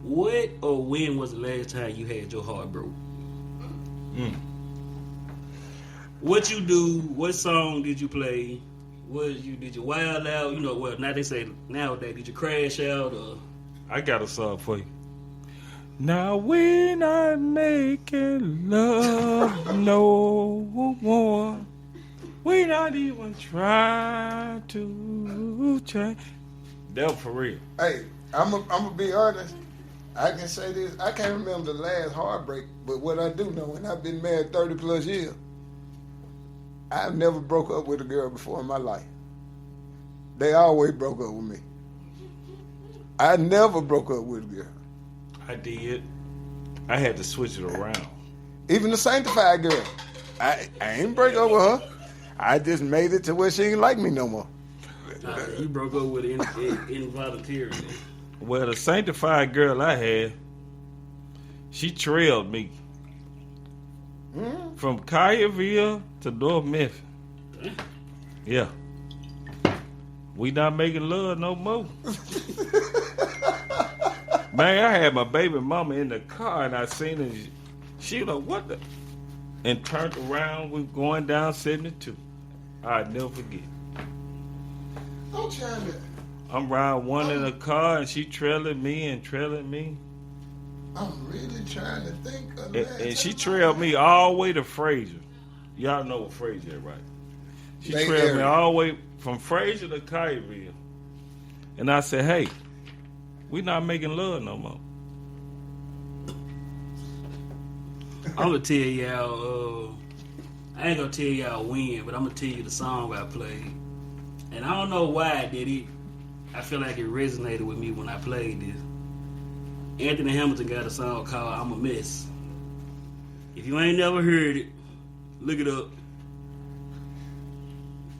What or when was the last time you had your heart broke? What you do? What song did you play? Did you wild out? You know, well, now they say nowadays, did you crash out or? I got a song for you. Now we're not making love no more. We're not even trying to change. That was for real. Hey, I'm gonna be honest. I can say this. I can't remember the last heartbreak, but what I do know, and I've been married 30 plus years, I've never broke up with a girl before in my life. They always broke up with me. I never broke up with a girl. I did. I had to switch it around. Even the Sanctified Girl. I ain't break up with her. I just made it to where she ain't like me no more. You broke up with it involuntarily. Well, the Sanctified Girl I had, She trailed me from Collierville to North Memphis. Yeah. We not making love no more. Man, I had my baby mama in the car and I seen her. She was like, what the? And turned around, we going down 72. I'll never forget. I'm trying to. I'm riding one in the car and she trailing me. I'm really trying to think of that. And she trailed me all the way to Fraser. Y'all know what Fraser is, right? She trailed me all the way from Fraser to Collierville. And I said, hey, we not making love no more. I'm gonna tell y'all. I ain't gonna tell y'all when, but I'm gonna tell you the song I played. And I don't know why I did it. I feel like it resonated with me when I played this. Anthony Hamilton got a song called "I'm a Mess." If you ain't never heard it, look it up.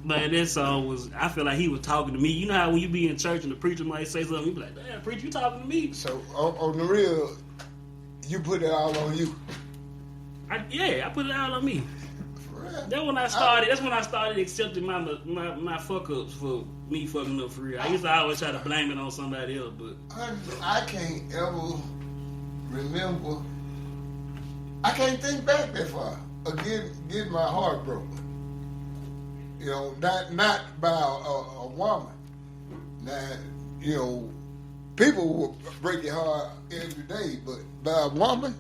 Man, that song was. I feel like he was talking to me. You know how when you be in church and the preacher might say something, you be like, "Damn, preacher, you talking to me?" So on the real, you put it all on you. I put it out on me. That's when I started accepting my fuck ups for me fucking up for real. I used to always try to blame it on somebody else, but I can't ever remember. I can't think back that far. Again, getting my heart broken. You know, not by a woman. Now, you know, people will break your heart every day, but by a woman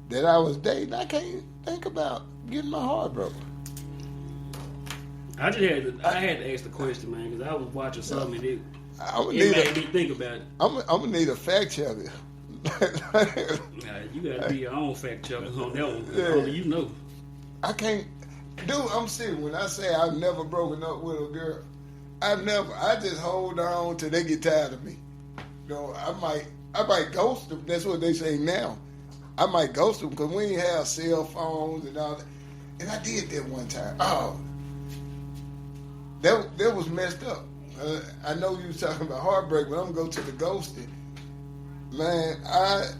that I was dating, I can't think about getting my heart broken. I had to ask the question, man, because I was watching something and it made me think about it. I'm gonna need a fact checker. You gotta be your own fact checker on that one. Yeah. Only you know. I can't. Dude, I'm serious. When I say I've never broken up with a girl, I just hold on till they get tired of me. You know, I might ghost them. That's what they say now. I might ghost them because we ain't have cell phones and all that. And I did that one time. Oh, that was messed up. I know you was talking about heartbreak, but I'm going to go to the ghosting. Man, I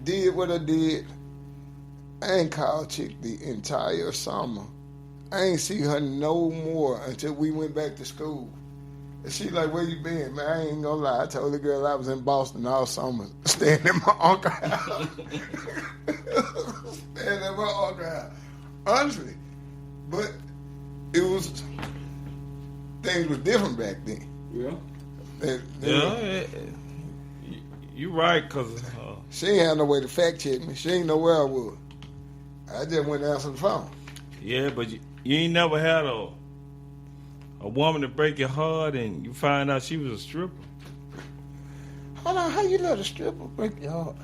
did what I did. I ain't called chick the entire summer. I ain't see her no more until we went back to school. And she like, where you been? Man, I ain't gonna lie. I told the girl I was in Boston all summer, staying in my uncle's house. Staying in my uncle's house. Honestly. But it was, things were different back then. Yeah. You right, because she ain't had no way to fact check me. She ain't know where I was. I just went to answer the phone. Yeah, but you ain't never had a woman to break your heart and you find out she was a stripper. Hold on, how you let a stripper break your heart?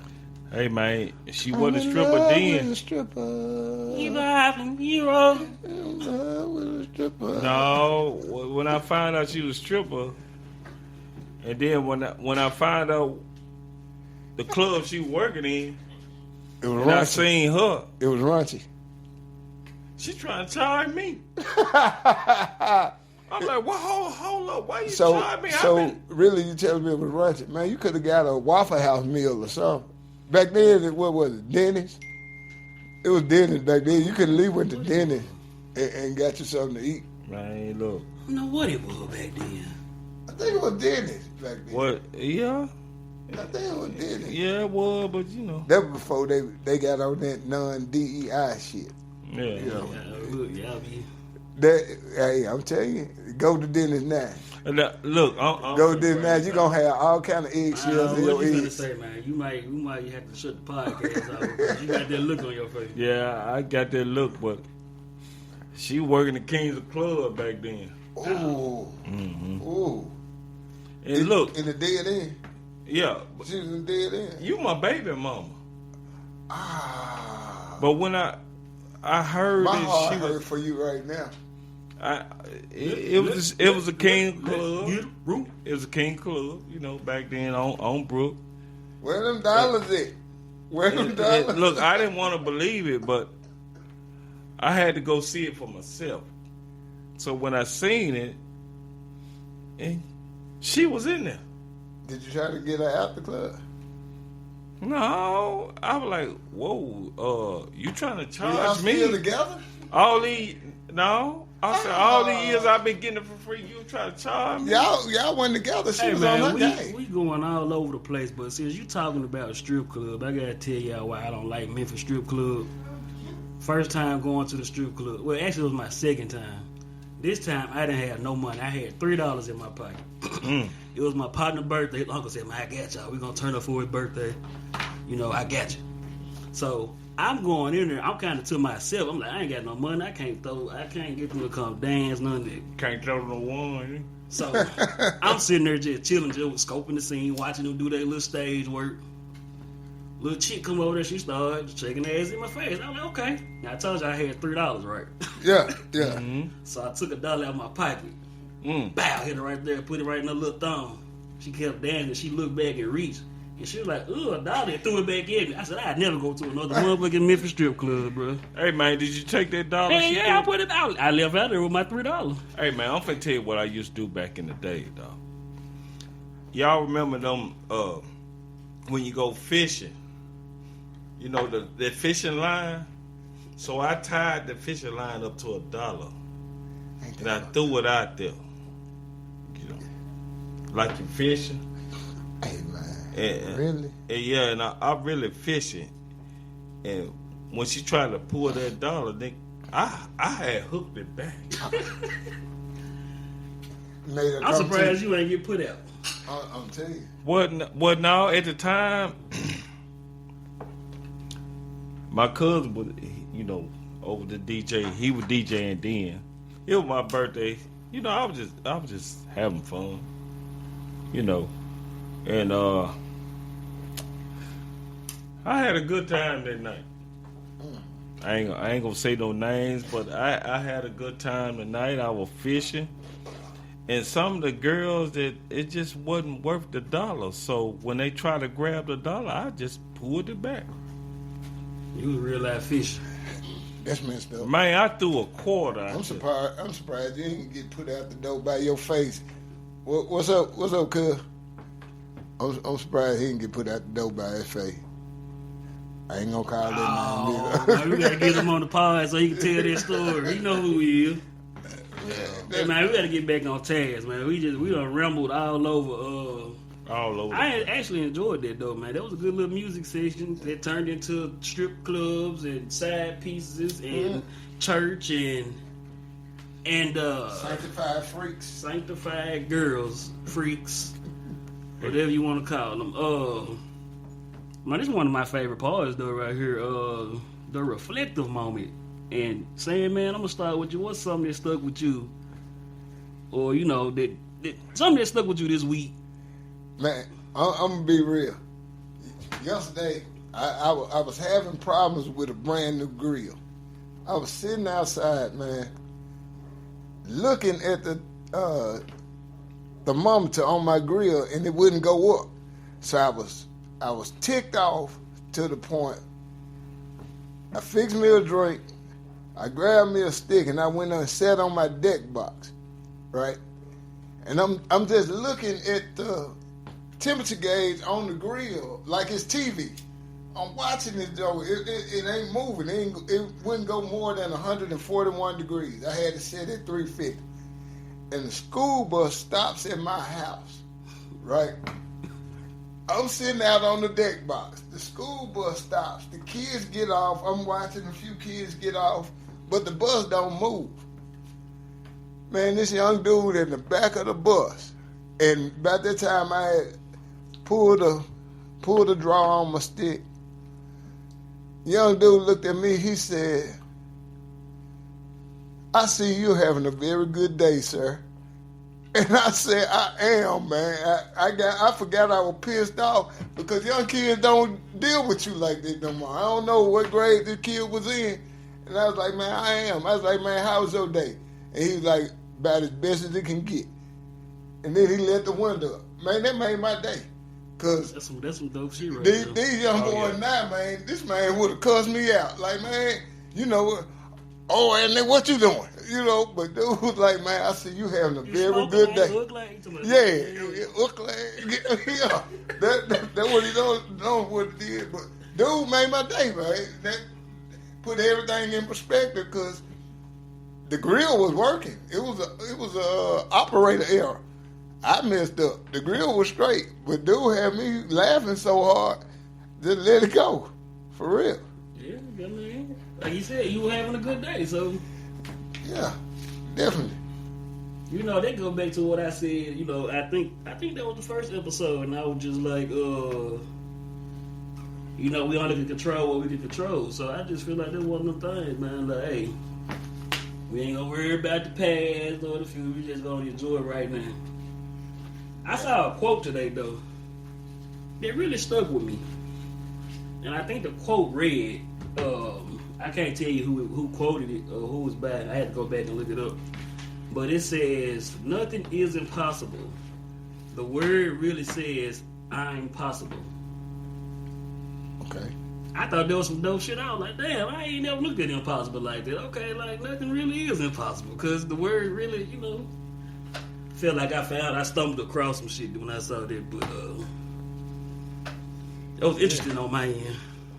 Hey man, she wasn't a stripper then. A stripper. You laughing, hero. In love with a stripper. No, when I found out she was a stripper, and then when I found out the club she was working in, it was and raunchy. I seen her. It was raunchy. She trying to charge me. I'm like, well, hold up. Why you charge me? So really, you telling me it was raunchy? Man, you could have got a Waffle House meal or something. Back then, what was it? Denny's? It was Denny's back then. You could at least went to Denny's and got you something to eat. Man, look. I don't know what it was back then. I think it was Denny's back then. What? Yeah. I think it was Denny's. Yeah, it was, but you know. That was before they got on that non-DEI shit. Yeah. You know. Hey, I'm telling you, go to Denny's now. Look, go to Denny's now. You're going to have all kind of eggshells in your eggs. What you gonna say, man? You might have to shut the podcast off because you got that look on your face. Yeah, I got that look, but she working the Kings of Club back then. Oh. Mm-hmm. Oh. And look. In the dead end? Yeah. She was in the dead end? You my baby mama. Ah. But when I heard my that heart she hurt was for you right now. It was a King Club. It was a King Club, you know, back then on Brook. Where them dollars at? Where them dollars? Look, I didn't want to believe it, but I had to go see it for myself. So when I seen it, and she was in there. Did you try to get her out the club? No, I was like, whoa, you trying to Y'all charge me? still together? All these, no. I said, all these years I've been getting it for free, you trying to charge me? Y'all went together. She Hey was man, on her game. we going all over the place, but since you talking about a strip club, I gotta tell y'all why I don't like Memphis strip club. First time going to the strip club. Well, actually, it was my second time. This time, I didn't have no money. I had $3 in my pocket. It was my partner's birthday. His uncle said, man, I got y'all. We're going to turn up for his birthday. You know, I got you. So, I'm going in there. I'm kind of to myself. I'm like, I ain't got no money. I can't get them to come dance, none of that. Can't throw no one. So, I'm sitting there just chilling, just scoping the scene, watching them do their little stage work. Little chick come over there, she started shaking her ass in my face. I'm like, okay. Now, I told you I had $3, right? Yeah. Mm-hmm. So I took $1 out of my pocket. Bow, hit her right there, put it right in her little thumb. She kept dancing. She looked back and reached. And she was like, $1, and threw it back at me. I said, I'd never go to another motherfucking Memphis strip club, bro. Hey, man, did you take that dollar? Hey, yeah, I put it out. I left out there with my $3. Hey, man, I'm finna tell you what I used to do back in the day, dog. Y'all remember them, when you go fishing, you know, the fishing line? So I tied the fishing line up to $1, and I threw it out there. You know, like you fishing. Hey, man. And, Really? And yeah, and I really fishing. And when she tried to pull that $1, then I had hooked it back. I'm surprised you ain't get put out. I'm telling you. What now? At the time, my cousin was, you know, over the DJ. He was DJing then. It was my birthday. You know, I was just having fun. You know, and I had a good time that night. I ain't gonna say no names, but I had a good time tonight. I was fishing, and some of the girls that it just wasn't worth the $1. So when they tried to grab the $1, I just pulled it back. You was real life fish. That's messed up. Man, I threw a quarter. I'm surprised you didn't get put out the door by your face. What's up, cuz? I'm surprised he didn't get put out the door by his face. I ain't gonna call that man, we gotta get him on the pod so he can tell that story. He know who he is. Hey, man, we gotta get back on task, man. We done rambled all over. I actually enjoyed that though, man. That was a good little music session that turned into strip clubs and side pieces and church and Sanctified freaks, sanctified girls, freaks, whatever you want to call them. Man, this is one of my favorite parts though, right here. The reflective moment and saying, man, I'm gonna start with you. What's something that stuck with you, or you know that something that stuck with you this week? Man, I'm gonna be real. Yesterday, I was having problems with a brand new grill. I was sitting outside, man, looking at the thermometer on my grill, and it wouldn't go up. So I was ticked off to the point. I fixed me a drink. I grabbed me a stick, and I went and sat on my deck box, right? And I'm just looking at the temperature gauge on the grill like it's TV. I'm watching this though. It ain't moving. It wouldn't go more than 141 degrees. I had to set at 350. And the school bus stops at my house, right? I'm sitting out on the deck box. The school bus stops. The kids get off. I'm watching a few kids get off, but the bus don't move. Man, this young dude in the back of the bus, and by that time I had pulled the draw on my stick. Young dude looked at me. He said, "I see you having a very good day, sir." And I said, "I am, man. I forgot I was pissed off because young kids don't deal with you like that no more. I don't know what grade this kid was in." And I was like, "Man, I am." I was like, "Man, how was your day?" And he was like, "About as best as it can get." And then he let the window up. Man, that made my day. Cause that's some dope shit right these young boys now, man, this man would have cussed me out. Like, man, you know, oh, and then what you doing? You know, but dude was like, man, I see you having a very good day. Look like yeah, look like, yeah. That what he don't know what it is, but dude made my day, right? That put everything in perspective because the grill was working. It was a operator error. I messed up. The grill was straight, but dude had me laughing so hard, just let it go, for real. Yeah, I mean, like you said, you were having a good day, so yeah, definitely. You know, that go back to what I said. You know, I think that was the first episode, and I was just like, you know, we only can control what we can control. So I just feel like that one of the things, man. Like, hey, we ain't gonna worry about the past or the future. We just gonna enjoy it right now. I saw a quote today though that really stuck with me, and I think the quote read, I can't tell you who quoted it or who was by. I had to go back and look it up. But it says, nothing is impossible. The word really says, I'm possible. Okay. I thought there was some dope shit. I was like, damn, I ain't never looked at impossible like that. Okay, like, nothing really is impossible. Because the word really, you know, felt like I stumbled across some shit when I saw that. But, that was interesting on my end.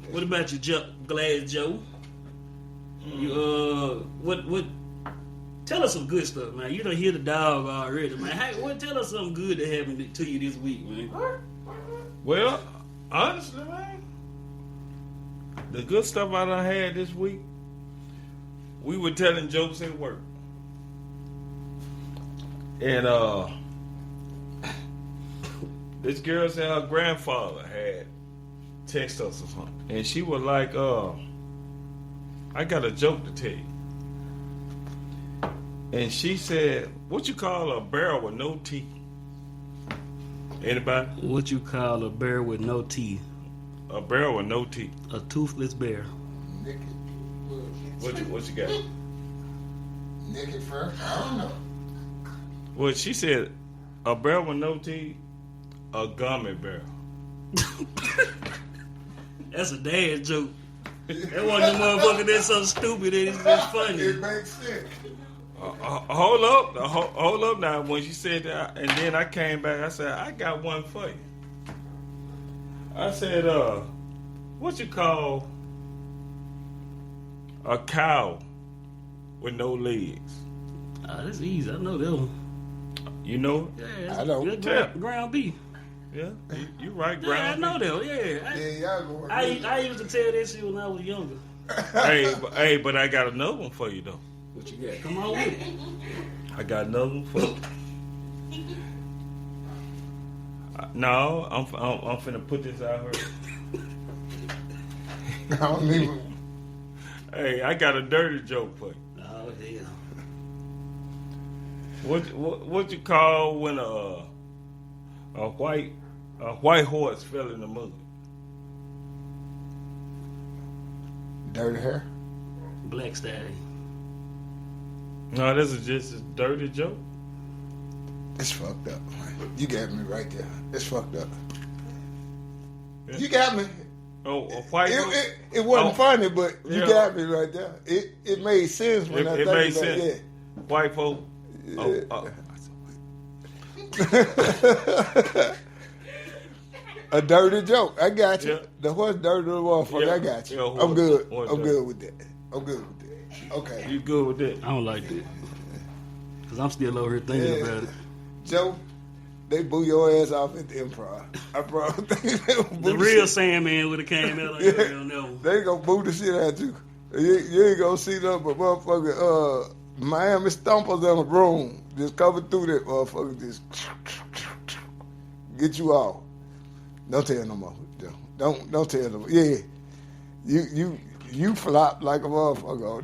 What about you, Glass Joe? You, what... Tell us some good stuff, man. You done hear the dog already, man. Hey, tell us something good that happened to you this week, man. Well, honestly, man, the good stuff I done had this week, we were telling jokes at work. And this girl said her grandfather had texted us or something. And she was like, I got a joke to tell you. And she said, what you call a bear with no teeth? Anybody? What you call a bear with no teeth? A bear with no teeth. A toothless bear. Naked. What you got? Naked fur? I don't know. Well, she said, a bear with no teeth, a gummy bear. That's a dad joke. That one of them motherfuckers that's so stupid that it's just funny. It makes sense. Hold up now. When she said that, and then I came back, I said, I got one for you. I said, what you call a cow with no legs? That's easy. I know that one. You know? Yeah, I know. Ground beef. Yeah, you right, Yeah, ground. I know that. Yeah. Yeah, y'all go. I used to tell that shit when I was younger. Hey, but I got another one for you though. What you got? Come on with it. I got another one for you. No, I'm finna put this out here. I don't even. Hey, I got a dirty joke for you. Oh hell. What you call when a white horse fell in the mud? Dirty hair? Black stallion. No, this is just a dirty joke. It's fucked up. You got me right there. It's fucked up. Yeah. You got me. Oh, a white horse? It wasn't funny, but you Yeah. got me right there. It made sense when I It think made about sense. it. White folk. Yeah. A dirty joke. I got you. Yeah. The horse dirty little motherfucker. Yeah. I got you. Yeah, horse- I'm good. horse I'm dirty. good with that. I'm good with that. Okay. You good with that? I don't like that. Cause I'm still over here thinking about it. Joe, they boo your ass off at the Improv. I probably think they gonna boo The real shit. Sandman would have came out like Yeah. that. No. They gonna boo the shit out you. You ain't gonna see nothing but motherfucker Miami Stompers in a room just coming through that motherfucker, just get you off. Don't tell no more, Joe. Don't tell no more. Yeah, you flop like a motherfucker.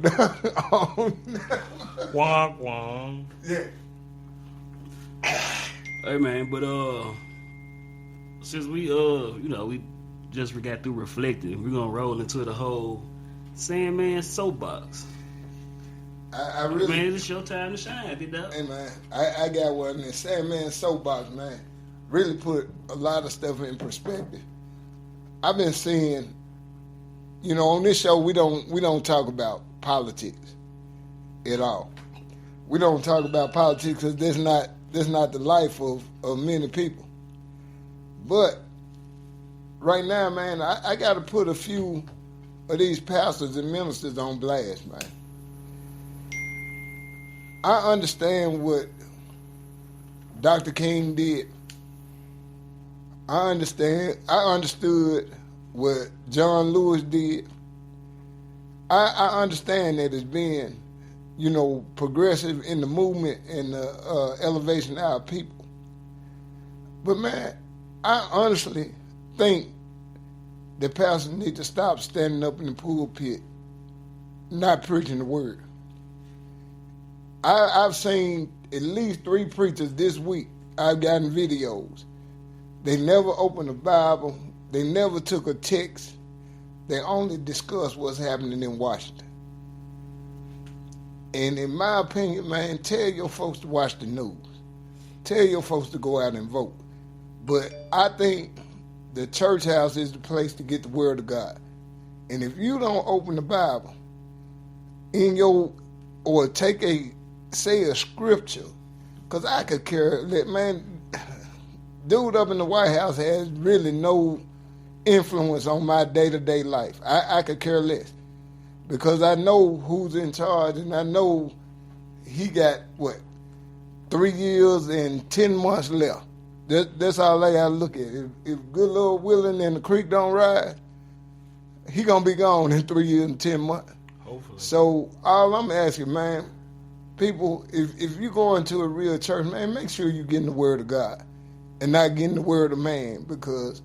Wonk wonk. Yeah. Hey man, but since we we just got through reflecting, we're gonna roll into the whole Sandman soapbox. I really, Man, it's your time to shine, big dog. hey man, I got one. And Sandman soapbox, man, really put a lot of stuff in perspective. I've been seeing, on this show we don't talk about politics at all. We don't talk about politics because that's not the life of many people. But right now, man, I got to put a few of these pastors and ministers on blast, man. I understand what Dr. King did. I understood what John Lewis did. I understand that it's being, progressive in the movement and the elevation of our people. But man, I honestly think that pastors need to stop standing up in the pulpit, not preaching the word. I've seen at least 3 preachers this week. I've gotten videos. They never opened the Bible. They never took a text. They only discussed what's happening in Washington. And in my opinion, man, tell your folks to watch the news. Tell your folks to go out and vote. But I think the church house is the place to get the word of God. And if you don't open the Bible or say a scripture, because I could care, man, dude up in the White House has really no influence on my day-to-day life. I could care less. Because I know who's in charge, and I know he got, 3 years and 10 months left. That's all I got to look at. If good Lord willing and the creek don't rise, he going to be gone in 3 years and 10 months. Hopefully. So all I'm asking, man, people, if you go into a real church, man, make sure you're getting the word of God and not getting the word of man. Because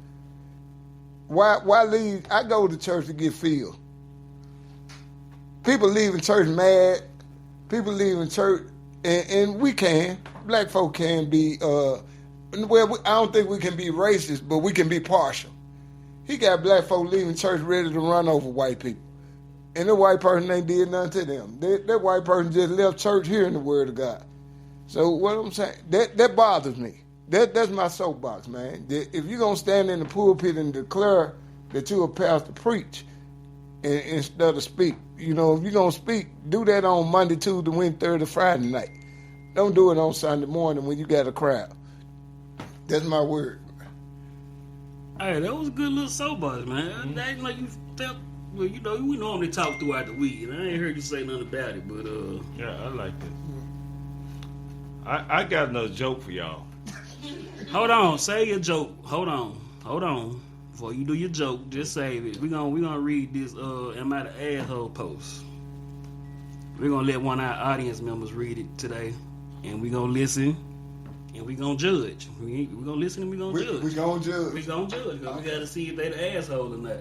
why leave? I go to church to get filled. People leaving church mad. People leaving church, and we black folk can be, I don't think we can be racist, but we can be partial. He got black folk leaving church ready to run over white people. And the white person ain't did nothing to them. That white person just left church hearing the word of God. So what I'm saying, that bothers me. That's my soapbox, man. If you're going to stand in the pulpit and declare that you're a pastor, preach instead of speak. If you're going to speak, do that on Monday, Tuesday, Wednesday, Thursday, Friday night. Don't do it on Sunday morning when you got a crowd. That's my word. Hey, that was a good little soapbox, man. Mm-hmm. That ain't like you felt. Well, we normally talk throughout the week, and I ain't heard you say nothing about it. But yeah, I like that. I got another joke for y'all. Hold on, say your joke. Hold on. Before you do your joke, just save it. We gonna read this. Am I the asshole post? We're gonna let one of our audience members read it today, and we gonna listen. And we gonna judge. We gonna listen and we gonna judge. We gonna judge. We gonna judge. Cause we gotta see if they the asshole or not.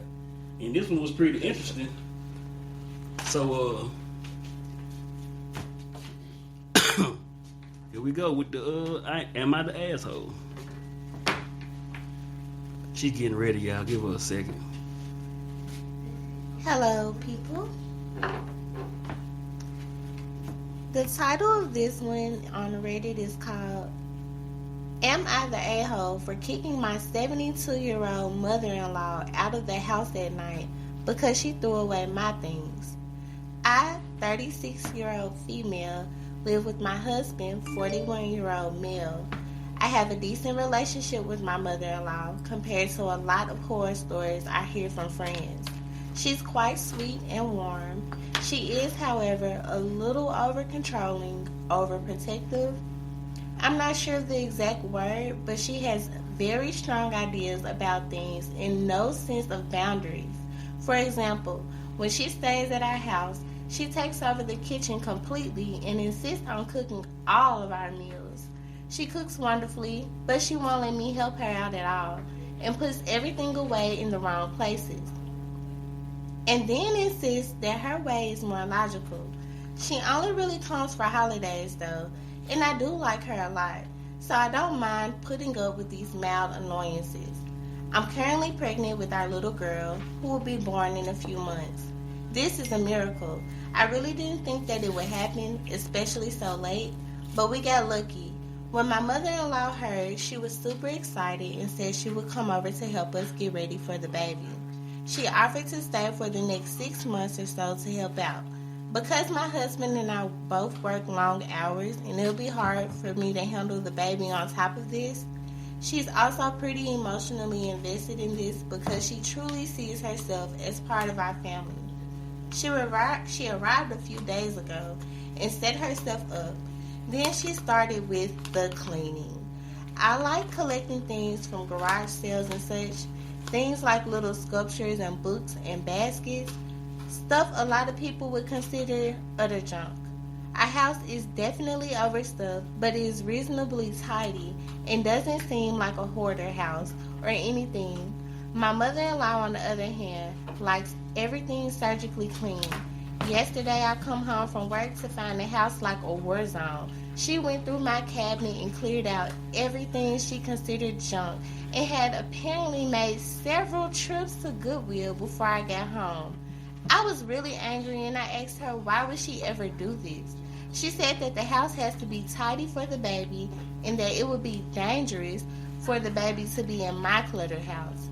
And this one was pretty interesting. So here we go with the am I the asshole? She's getting ready, y'all. Give her a second. Hello, people. The title of this one on Reddit is called Am I the A-hole for kicking my 72-year-old mother-in-law out of the house at night because she threw away my things? I, 36-year-old female, live with my husband, 41-year-old male. I have a decent relationship with my mother-in-law compared to a lot of horror stories I hear from friends. She's quite sweet and warm. She is, however, a little over-controlling, overprotective. I'm not sure of the exact word, but she has very strong ideas about things and no sense of boundaries. For example, when she stays at our house, she takes over the kitchen completely and insists on cooking all of our meals. She cooks wonderfully, but she won't let me help her out at all and puts everything away in the wrong places. And then insists that her way is more logical. She only really comes for holidays though, and I do like her a lot, so I don't mind putting up with these mild annoyances. I'm currently pregnant with our little girl, who will be born in a few months. This is a miracle. I really didn't think that it would happen, especially so late, but we got lucky. When my mother-in-law heard, she was super excited and said she would come over to help us get ready for the baby. She offered to stay for the next 6 months or so to help out. Because my husband and I both work long hours and it'll be hard for me to handle the baby on top of this, She's also pretty emotionally invested in this because she truly sees herself as part of our family. She arrived a few days ago and set herself up. Then she started with the cleaning. I like collecting things from garage sales and such, things like little sculptures and books and baskets, stuff a lot of people would consider utter junk. Our house is definitely overstuffed, but it is reasonably tidy and doesn't seem like a hoarder house or anything. My mother-in-law, on the other hand, likes everything surgically clean. Yesterday, I come home from work to find the house like a war zone. She went through my cabinet and cleared out everything she considered junk and had apparently made several trips to Goodwill before I got home. I was really angry and I asked her why would she ever do this. She said that the house has to be tidy for the baby and that it would be dangerous for the baby to be in my cluttered house.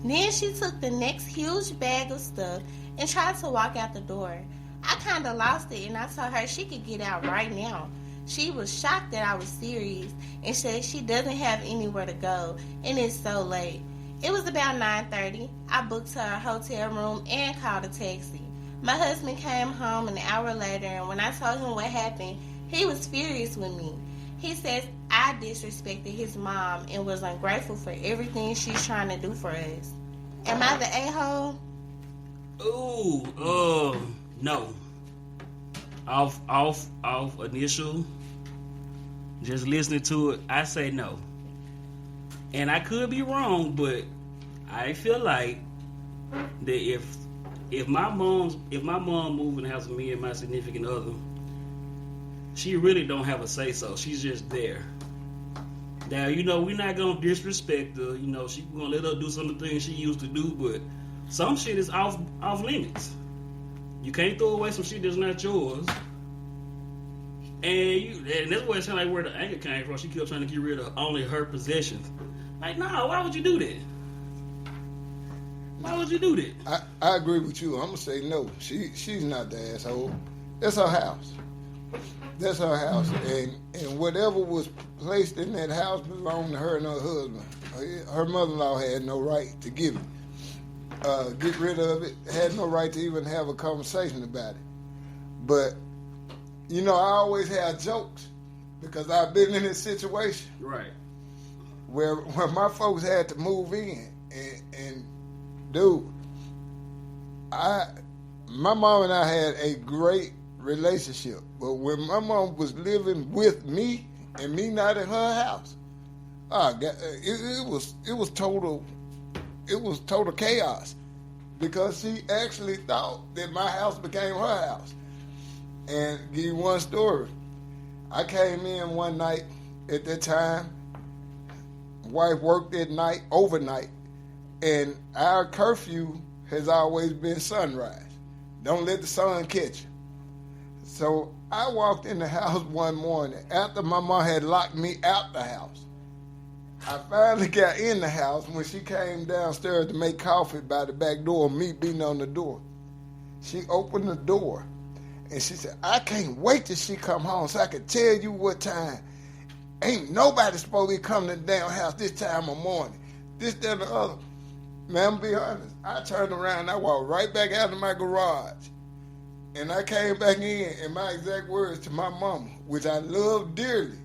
Then she took the next huge bag of stuff and tried to walk out the door. I kind of lost it and I told her she could get out right now. She was shocked that I was serious and said she doesn't have anywhere to go and it's so late. It was about 9:30. I booked her a hotel room and called a taxi. My husband came home an hour later, and when I told him what happened, he was furious with me. He says I disrespected his mom and was ungrateful for everything she's trying to do for us. Am I the a-hole? Ooh, no. Off initial, just listening to it, I say no. And I could be wrong, but I feel like that if my mom moved in the house with me and my significant other, she really don't have a say so. She's just there. Now, we're not gonna disrespect her. She gonna let her do some of the things she used to do, but some shit is off limits. You can't throw away some shit that's not yours. And that's where it sounds like where the anger came from. She kept trying to get rid of only her possessions. Like, no, why would you do that? Why would you do that? I agree with you. I'm gonna say no. She's not the asshole. That's her house. That's her house, and whatever was placed in that house belonged to her and her husband. Her mother-in-law had no right to give it, get rid of it. Had no right to even have a conversation about it. But I always have jokes because I've been in this situation, right, where my folks had to move in, and dude, my mom and I had a great relationship, but when my mom was living with me and me not in her house, it was total chaos because she actually thought that my house became her house. And give you one story. I came in one night at that time. Wife worked at night, overnight, and our curfew has always been sunrise. Don't let the sun catch you. So I walked in the house one morning after my mom had locked me out the house. I finally got in the house when she came downstairs to make coffee by the back door, me beating on the door. She opened the door and she said, I can't wait till she come home so I can tell you what time. Ain't nobody supposed to be coming to the damn house this time of morning. This, that, and the other. Man, I'm be honest. I turned around and I walked right back out of my garage. And I came back in, and my exact words to my mama, which I love dearly.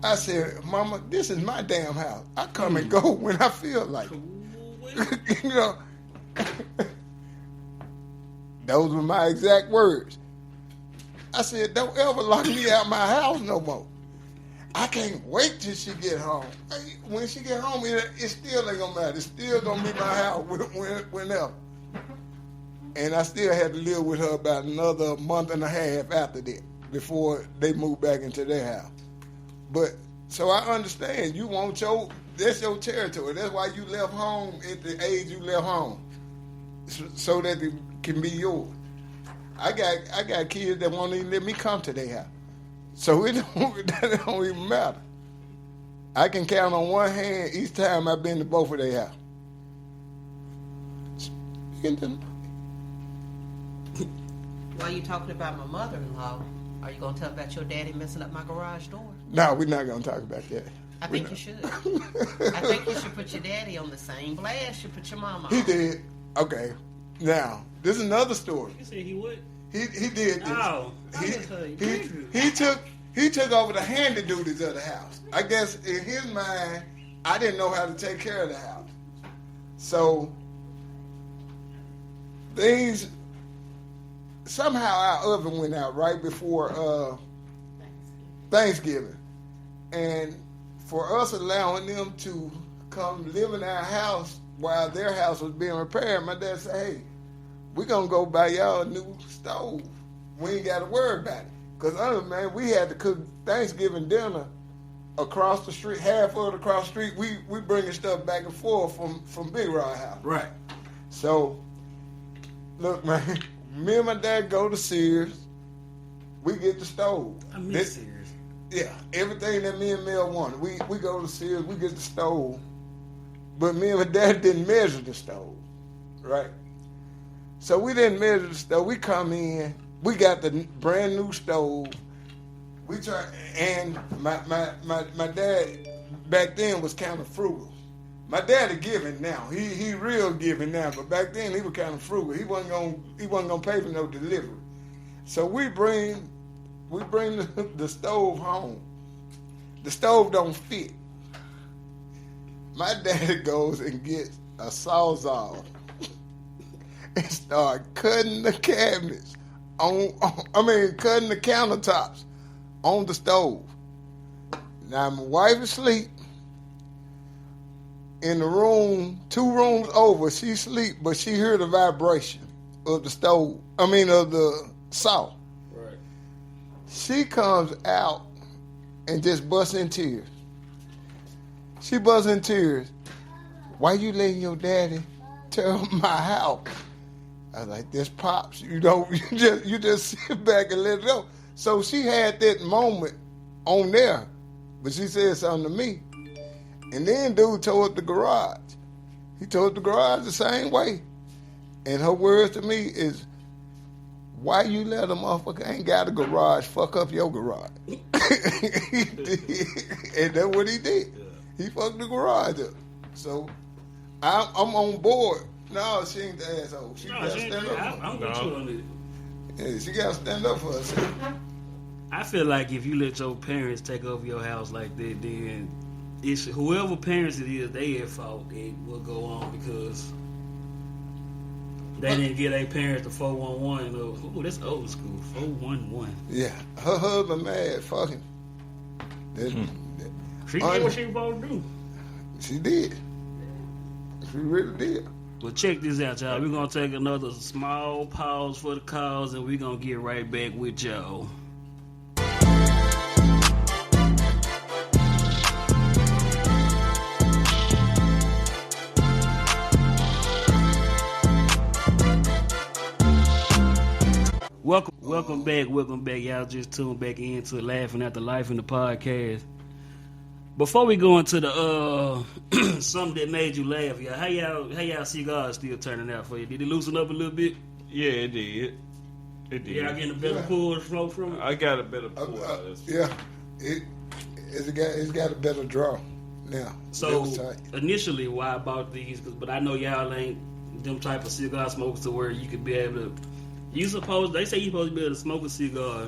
I said, Mama, this is my damn house. I come and go when I feel like it. Those were my exact words. I said, don't ever lock me out my house no more. I can't wait till she get home. When she get home, it still ain't gonna matter. It's still gonna be my house whenever. And I still had to live with her about another month and a half after that before they moved back into their house. But, so I understand, that's your territory. That's why you left home at the age you left home, so that it can be yours. I got kids that won't even let me come to their house. So that don't even matter. I can count on one hand each time I've been to both of their house. While you're talking about my mother-in-law, Are you gonna tell about your daddy messing up my garage door? No, we're not gonna talk about that. I think you should. I think you should put your daddy on the same blast you put your mama on. He did. Okay. Now, this is another story. You said he would? He did this. Oh, He took over the handy duties of the house. I guess in his mind, I didn't know how to take care of the house. So things somehow our oven went out right before Thanksgiving. And for us allowing them to come live in our house while their house was being repaired, my dad said, hey, we're going to go buy y'all a new stove. We ain't got to worry about it. Because, man, we had to cook Thanksgiving dinner across the street, half of it across the street. We bringing stuff back and forth from Big Rod House. Right. So, look, man, me and my dad go to Sears. We get the stove. I miss Sears. Yeah, everything that me and Mel wanted. We go to Sears, we get the stove. But me and my dad didn't measure the stove, right? So we didn't measure the stove. We come in, we got the brand new stove. We try, and my dad back then was kind of frugal. My dad is giving now. He real giving now, but back then he was kind of frugal. He wasn't gonna pay for no delivery. So we bring the stove home. The stove don't fit. My dad goes and gets a Sawzall and start cutting the cabinets cutting the countertops on the stove. Now my wife is asleep in the room, 2 rooms over. She sleep, but she heard the vibration of the stove. of the saw. Right. She comes out and just busts in tears. She busts in tears. Why you letting your daddy tear up my house? I was like, this Pops. You just sit back and let it go. So she had that moment on there, but she said something to me. And then dude tore up the garage. He tore up the garage the same way. And her words to me is, why you let a motherfucker ain't got a garage fuck up your garage? He did. And that's what he did. He fucked the garage up. So I'm on board. No, she ain't the asshole. She got to stand up for herself. I'm with you on it. Yeah, she got to stand up for herself. I feel like if you let your parents take over your house like that, then it's whoever parents it is, they at fault. It will go on because they didn't get their parents the 411. Oh, that's old school. 411. Yeah, her husband mad. Fuck him. She did what she was supposed to do. She did. She really did. Well, check this out, y'all. We're going to take another small pause for the cause, and we're going to get right back with y'all. Welcome back. Y'all just tuned back into Laughing at the Life in the podcast. Before we go into the something that made you laugh, y'all, how y'all cigars still turning out for you? Did it loosen up a little bit? Yeah, it did. It did. Y'all getting a better pull and flow from it? I got a better pull out of this. Yeah, it's got a better draw now. So initially, why I bought these? But I know y'all ain't them type of cigar smokers to where you could be able to. They say you supposed to be able to smoke a cigar,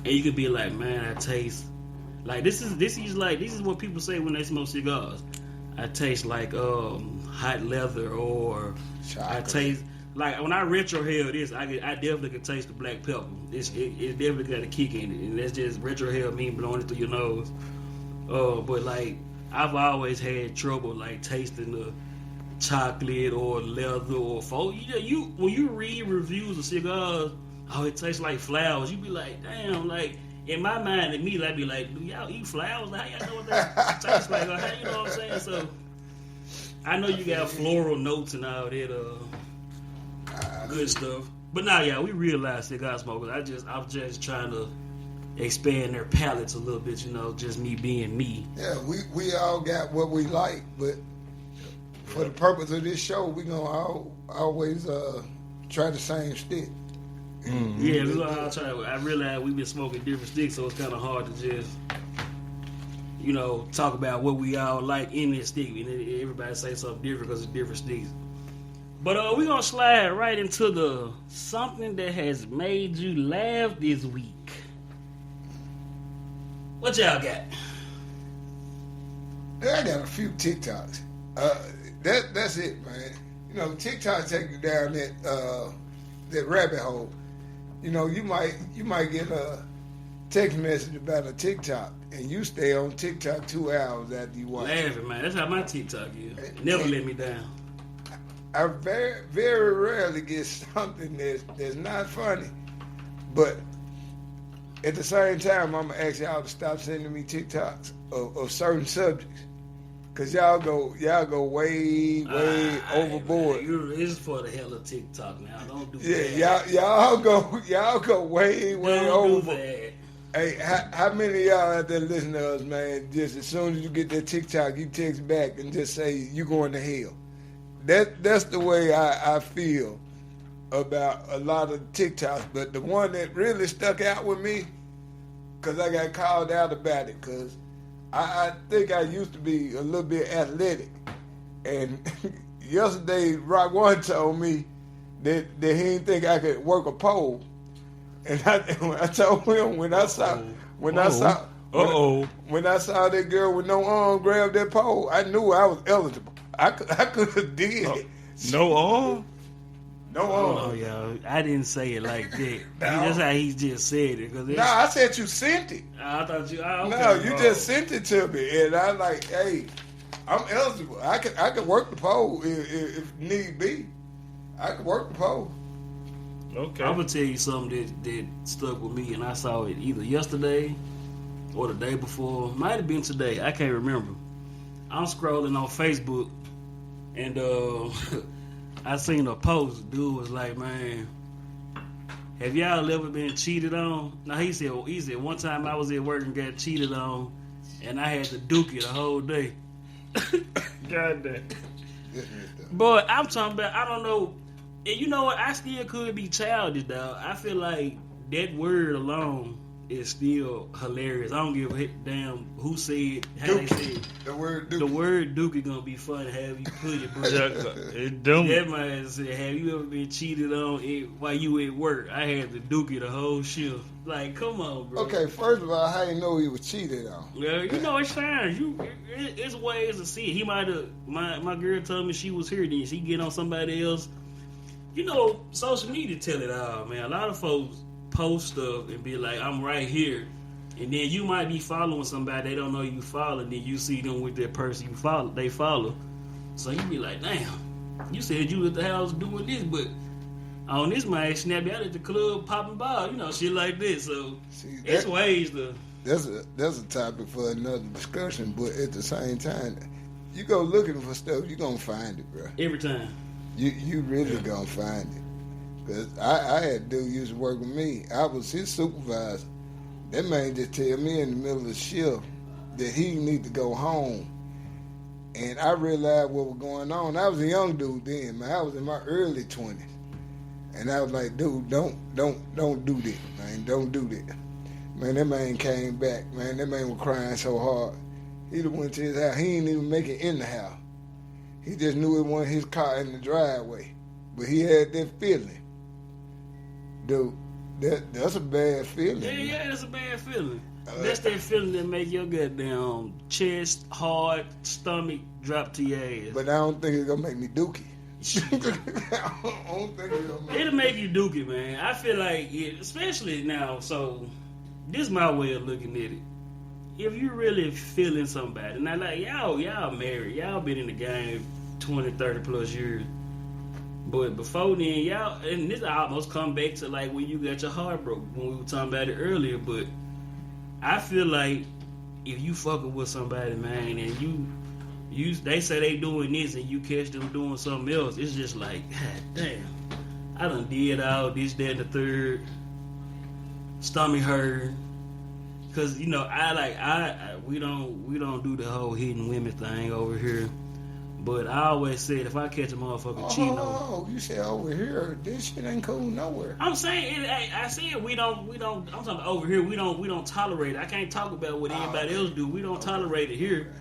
and you could be like, man, I taste like this is what people say when they smoke cigars. I taste like hot leather, or chocolate. I taste like when I retrohale this, I definitely can taste the black pepper. It definitely got a kick in it, and that's just retrohale mean blowing it through your nose. But like I've always had trouble like tasting the chocolate or leather or folk. When you read reviews of cigars, it tastes like flowers. You be like, damn, like in my mind, immediately I'd be like, do y'all eat flowers? Like, how y'all know what that tastes like? Or how you know what I'm saying? So I know you got floral notes and all that good stuff. But now, y'all, we realize cigar smokers. I'm just trying to expand their palates a little bit. Just me being me. Yeah, we all got what we like, but for the purpose of this show, we gonna always try the same stick. Yeah, we all try. I realize we've been smoking different sticks, so it's kind of hard to just, talk about what we all like in this stick. And everybody say something different because it's different sticks. But we're going to slide right into the something that has made you laugh this week. What y'all got? I got a few TikToks. That's it, man. TikTok take you down that rabbit hole. You might get a text message about a TikTok, and you stay on TikTok 2 hours after you watch it. Laughing, man. That's how my TikTok is. Never let me down. I very, very rarely get something that's not funny, but at the same time, I'm gonna ask y'all to stop sending me TikToks of certain subjects, cause y'all go way overboard. It's for the hell of TikTok now. Don't do that. Yeah, y'all go way overboard. That. Hey, how many of y'all out there listening to us, man? Just as soon as you get that TikTok, you text back and just say you going to hell. That's the way I feel about a lot of TikToks. But the one that really stuck out with me, because I got called out about it, because I think I used to be a little bit athletic. And yesterday, Rock One told me that he didn't think I could work a pole. And I told him when I saw that girl with no arm grab that pole, I knew I was eligible. I could have did it. No arm? No arm. Oh, y'all. I didn't say it like that. That's how he just said it. No, I said you sent it. I thought you... okay, no, you just sent it to me. And I like, hey, I'm eligible. I could work the pole if need be. I could work the pole. Okay. I'm going to tell you something that stuck with me, and I saw it either yesterday or the day before. Might have been today. I can't remember. I'm scrolling on Facebook, and I seen a post. Dude was like, man, have y'all ever been cheated on? Now, he said, one time I was at work and got cheated on, and I had to duke it the whole day. God damn. Boy, I'm talking about, I don't know. And you know what? I still could be childish, dog. I feel like that word alone is still hilarious. I don't give a damn who said, how they said it. The word dookie. The word dookie gonna be funny. Have you put it, bro? That man said, have you ever been cheated on while you at work? I had to dookie the whole shift. Like, come on, bro. Okay, first of all, how you know he was cheated on? Well, it's signs. It's ways to see it. He might have. My girl told me she was here. Then she get on somebody else. Social media tell it all, man. A lot of folks post stuff and be like, I'm right here. And then you might be following somebody they don't know you follow, and then you see them with that person they follow. So you be like, damn, you said you at the house doing this, but on this might snap you out at the club popping ball, shit like this. So it's ways to... That's a topic for another discussion, but at the same time, you go looking for stuff, you're going to find it, bro. Every time. You really gonna find it. Because I had a dude used to work with me. I was his supervisor. That man just tell me in the middle of the shift that he need to go home. And I realized what was going on. I was a young dude then, man. I was in my early 20s. And I was like, dude, don't do this, man. Don't do that. Man, that man came back. Man, that man was crying so hard. He went to his house. He didn't even make it in the house. He just knew it wasn't his car in the driveway. But he had that feeling. Dude, that's a bad feeling. Yeah, that's a bad feeling. That's that feeling that make your goddamn chest, heart, stomach drop to your ass. But I don't think it's going to make me dookie. I don't think it's going to It'll make you dookie, man. I feel like, especially now, so this is my way of looking at it. If you really feeling somebody, now like y'all married, y'all been in the game 20, 30 plus years. But before then, y'all, and this almost come back to like when you got your heart broke, when we were talking about it earlier, but I feel like if you fucking with somebody, man, and they say they doing this and you catch them doing something else, it's just like, God damn, I done did all this, that, and the third, stomach hurt. Cause we don't do the whole hitting women thing over here, But I always said if I catch a motherfucker cheating on, you said over here, this shit ain't cool nowhere. I'm saying I said we don't. I'm talking about over here. We don't tolerate it. I can't talk about what anybody else do. We don't tolerate it here.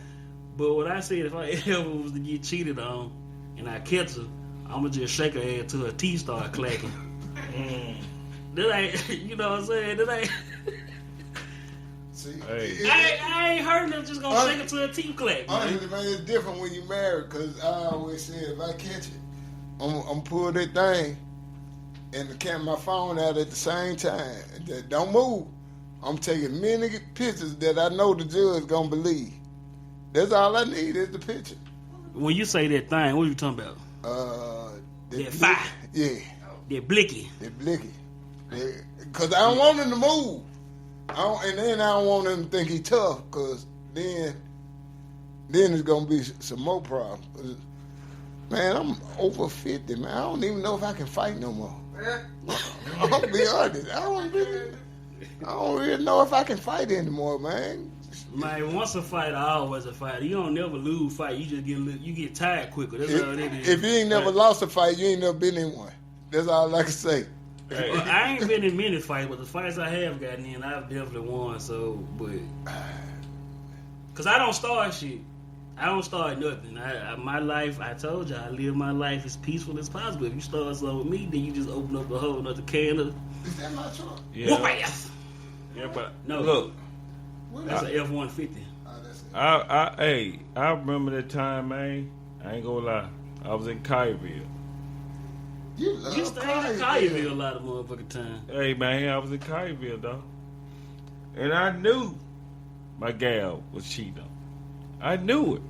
But what I said, if I ever was to get cheated on and I catch her, I'ma just shake her head till her teeth start clacking. That ain't, you know what I'm saying? That ain't. See, I ain't hurting her. Just gonna shake her till her teeth clack. Honestly, man, it's different when you married. Cause I always say if I catch it, I'm pull that thing and camera my phone out at the same time. Don't move. I'm taking many pictures that I know the judge gonna believe. That's all I need is the picture. When you say that thing, what are you talking about? That fire. Yeah. That blicky. That blicky. Because I don't want him to move. And then I don't want him to think he tough. Because then there's going to be some more problems. Man, I'm over 50, man. I don't even know if I can fight no more. I'm going to be honest. I don't really know if I can fight anymore, man. Man, once a fighter, always a fighter. You don't never lose fight. You just get tired quicker. That's all it is. If you ain't never lost a fight, you ain't never been in one. That's all I can say. Well, I ain't been in many fights, but the fights I have gotten in, I've definitely won. So, but because I don't start shit, I don't start nothing. My life, I told you, I live my life as peaceful as possible. If you start something with me, then you just open up a whole another can of. Is that my truck? Yeah. Yeah, but no, look. That's an F-150. I remember that time, man. I ain't gonna lie. I was in Kyville. You stayed in Kyville a lot of motherfucking time. Hey, man, I was in Kyville, dog. And I knew my gal was cheating on. I knew it.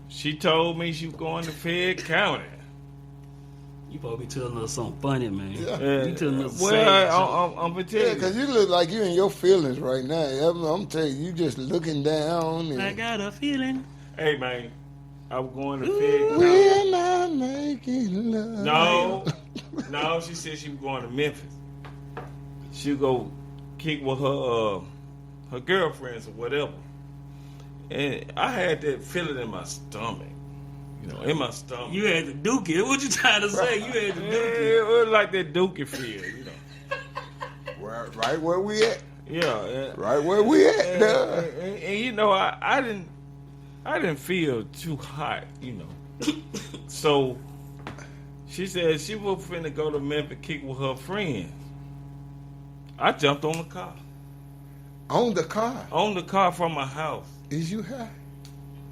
She told me she was going to Fayette County. You probably telling us something funny, man. Yeah. You telling us I'm gonna tell you. Yeah, because you look like you in your feelings right now. I'm telling you just looking down. And I got a feeling. Hey, man, I was going to Fayette County. We're not making love. No, she said she was going to Memphis. She'd go kick with her girlfriends or whatever. And I had that feeling in my stomach. You know, in my stomach. You had to duke it. What you trying to say? You had to duke it. It was like that dookie feel, you know. Right where we at. Yeah. Right where we at. And you know, I didn't feel too hot, you know. So she said she was finna go to Memphis kick with her friends. I jumped on the car. On the car? On the car from my house. Is you high?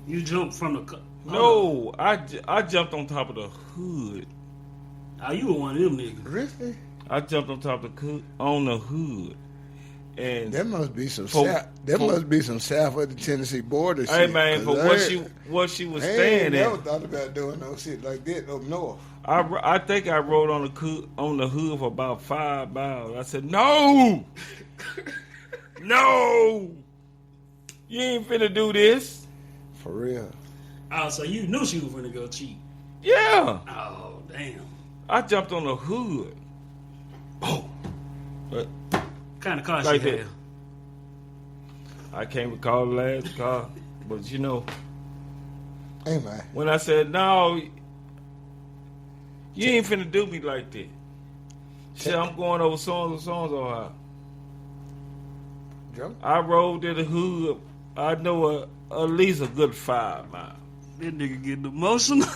You jumped from the car? No, I jumped on top of the hood. Oh, you were one of them niggas. Really? I jumped on top of the hood. And there must be some must be some south of the Tennessee border. Hey shit, man, for what she was staying I in. never thought about doing no shit like that up north. I think I rode on the hood for about 5 miles. I said, no, no, you ain't finna do this. For real. Oh, so you knew she was finna go cheat? Yeah. Oh, damn. I jumped on the hood. Oh. What kind of car like she that. had? I can't recall the last car, but you know. Hey, man. When I said, no, you ain't finna do me like that. She said, I'm going over so-and-so house. Joe? I rode to the hood. I know at least a good 5 miles. That nigga getting emotional.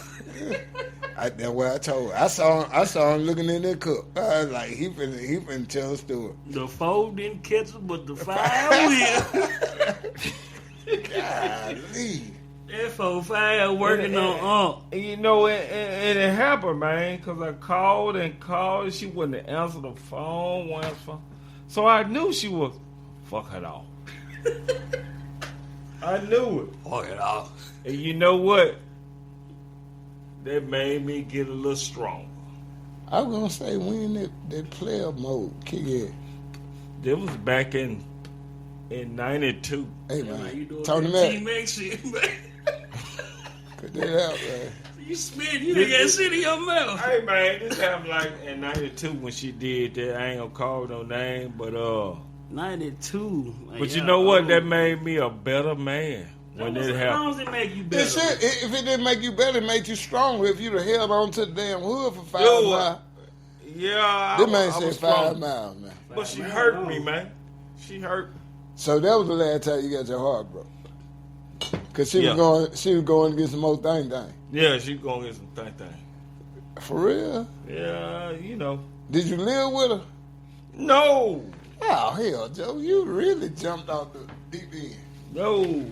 That's what I told her. I saw him looking in that cup. I was like, he finna tell a story. The 4 didn't catch him, but the 5 will. Golly. That 4-5 working on And you know, and it happened, man, because I called and she wouldn't answer the phone. So I knew she was fuck it off. I knew it. Fuck it off. And you know what? That made me get a little stronger. I was gonna say when that player mode kick in. That was back in 92. Hey Man, man, you doing talk to that me. T-Mac shit, man. Cut that out, man. You spit, you done got shit in your mouth. Hey man, this happened like in 92 when she did that. I ain't gonna call no name, but 92. Man, but you know what? That made me a better man when it As long happened. as it make you better. It should. If it didn't make you better, it made you stronger. If you'd have held on to the damn hood for 5 Yo, miles. Yeah, This man I said was 5 strong. miles, man. But she hurt me, man. She hurt. So that was the last time you got your heart broke. Cause she Yeah. was going to get some more thing. Yeah, she gonna get some thing. For real? Yeah, you know. Did you live with her? No, Oh hell, Joe, you really jumped off the deep end. no. You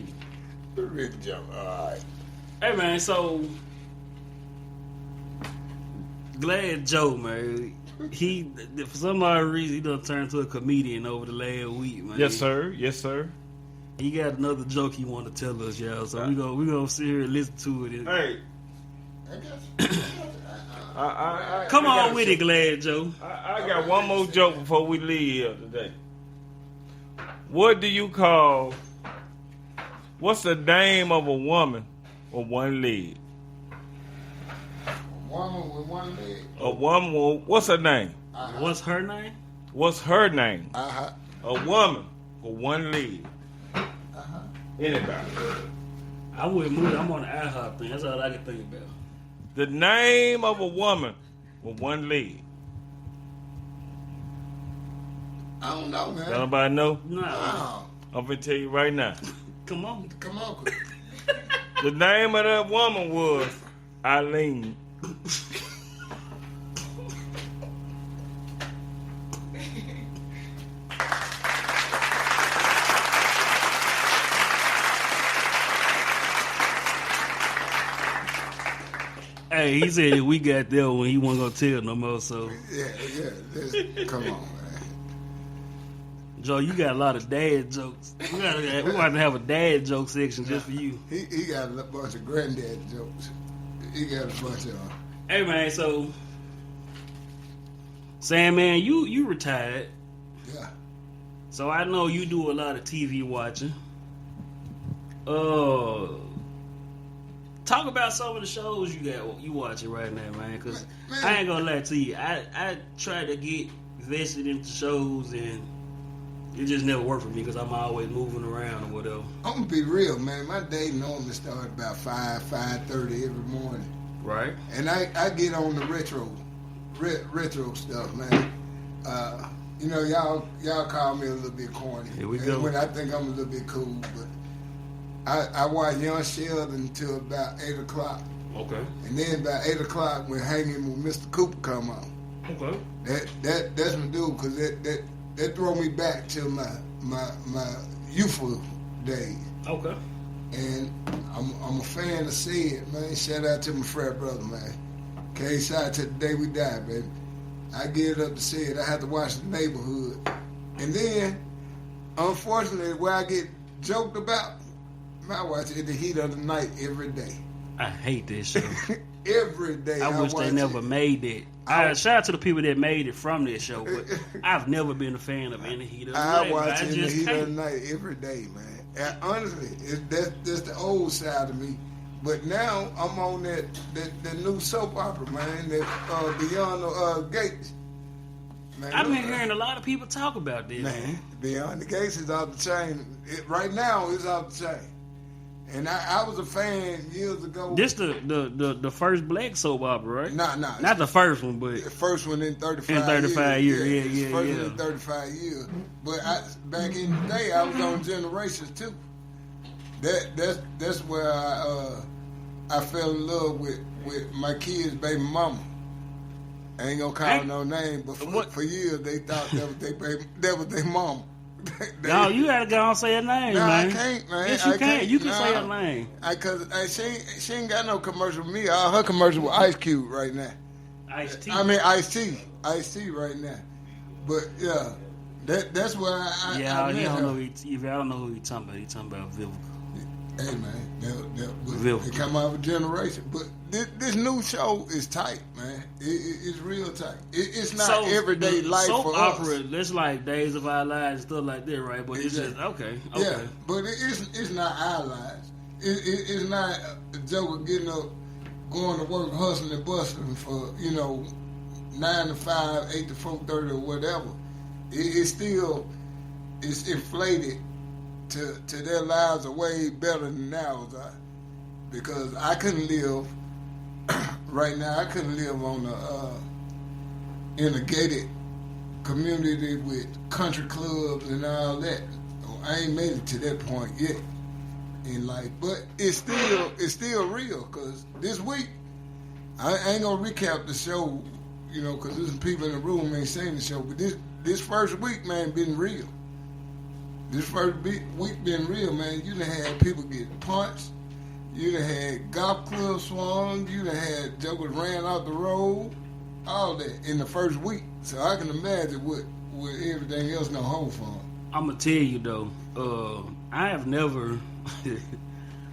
really jumped. All right. Hey man, so Glad Joe, man. He for some odd reason he done turned to a comedian over the last week, man. Yes, sir. Yes, sir. He got another joke he want to tell us, y'all. So we gonna sit here and listen to it. Hey, I got you. Come I on gotta with say- it, Glad Joe. I got one more joke before we leave here today. What do you call? What's the name of a woman with one leg? Woman with one leg. A woman. What's her name? What's her name? What's her name? Uh-huh. A woman with one leg. Uh-huh. Anybody? I wouldn't move. I'm on the IHOP thing. That's all I can think about. The name of a woman with one leg. I don't know, man. Nobody know? Nah, Oh, I'm gonna tell you right now. come on. come on. The name of that woman was Eileen. Hey, he said we got there when he wasn't gonna tell no more. So, Yeah. Come on, man. Joe, you got a lot of dad jokes. We got to have a dad joke section just for you. He got a bunch of granddad jokes. He got a bunch of them. Hey man, so Sam, man, you retired, Yeah. so I know you do a lot of TV watching. Talk about some of the shows you watching right now, man. Cause Man. I ain't gonna lie to you, I try to get vested into shows and it just never worked for me because I'm always moving around or whatever. I'm gonna be real, man. My day normally starts about 5:30 every morning, Right? and I get on the retro stuff, man. You know, y'all call me a little bit corny. Here we and go. When I think I'm a little bit cool, but I watch Young Sheldon until about 8 o'clock, Okay. and then about 8 o'clock when Hanging with Mr. Cooper come on. Okay. That's my dude, cause that throw me back to my youthful days. Okay. And I'm a fan of Sid, man. Shout out to my frat brother, man. Okay, shout out to the day we died, baby. I give it up to Sid. I have to watch The Neighborhood. And then, unfortunately, where I get joked about, I watch it in the heat of the night every day. I hate this show. Every day. I wish they watch never it. made that. Shout out to the people that made it from this show, but I've never been a fan of any heat of the I night. watch I it in the just heat of can't. the night every day, man. And honestly, that's the old side of me. But now I'm on that new soap opera, man. That Beyond the Gates. Man, I've been look, hearing a lot of people talk about this. man, Beyond the Gates is off the chain. Right now, it's off the chain. And I was a fan years ago. This the first black soap opera, right? Nah. Not the first one, but The first one in 35 In 35 years, yeah, it's the first yeah. one in 35 years. But back in the day, I was on Generations too. That's where I fell in love with my kids' baby mama. I ain't gonna call her no name, but for years they thought that was their mama. no, you gotta go and say her name, No, man. I can't, man. Yes, you I can. can't. You can say No. her name. Cause she ain't got no commercial with me. All her commercial with Ice Cube right now. Ice T. I mean Ice T right now. But yeah, that's where I yeah, met you don't her. know. If I don't know who he talking about. He talking about Vivica. Hey man, Vil- they come out of a generation. But this new show is tight, man. It's real tight. It's not everyday the life soap for opera, us. that's like Days of Our Lives and stuff like that, right? But it's just Exactly. okay. Yeah, but it's not our lives. It's not a joke of getting up, going to work, hustling and bustling for 9 to 5, 8 to 4:30 or whatever. It's inflated to their lives are way better than ours. Because I couldn't live right now. I couldn't live on in a gated community with country clubs and all that. I ain't made it to that point yet in life, but it's still real. Cause this week I ain't gonna recap the show, you know, cause there's some people in the room ain't seen the show. But this first week, man, been real. This first week been real, man. You done had people get punched. You done had golf club swung. You done had jokers ran out the road. All that in the first week. So I can imagine what everything else gonna hold from. I'm gonna tell you though, I have never.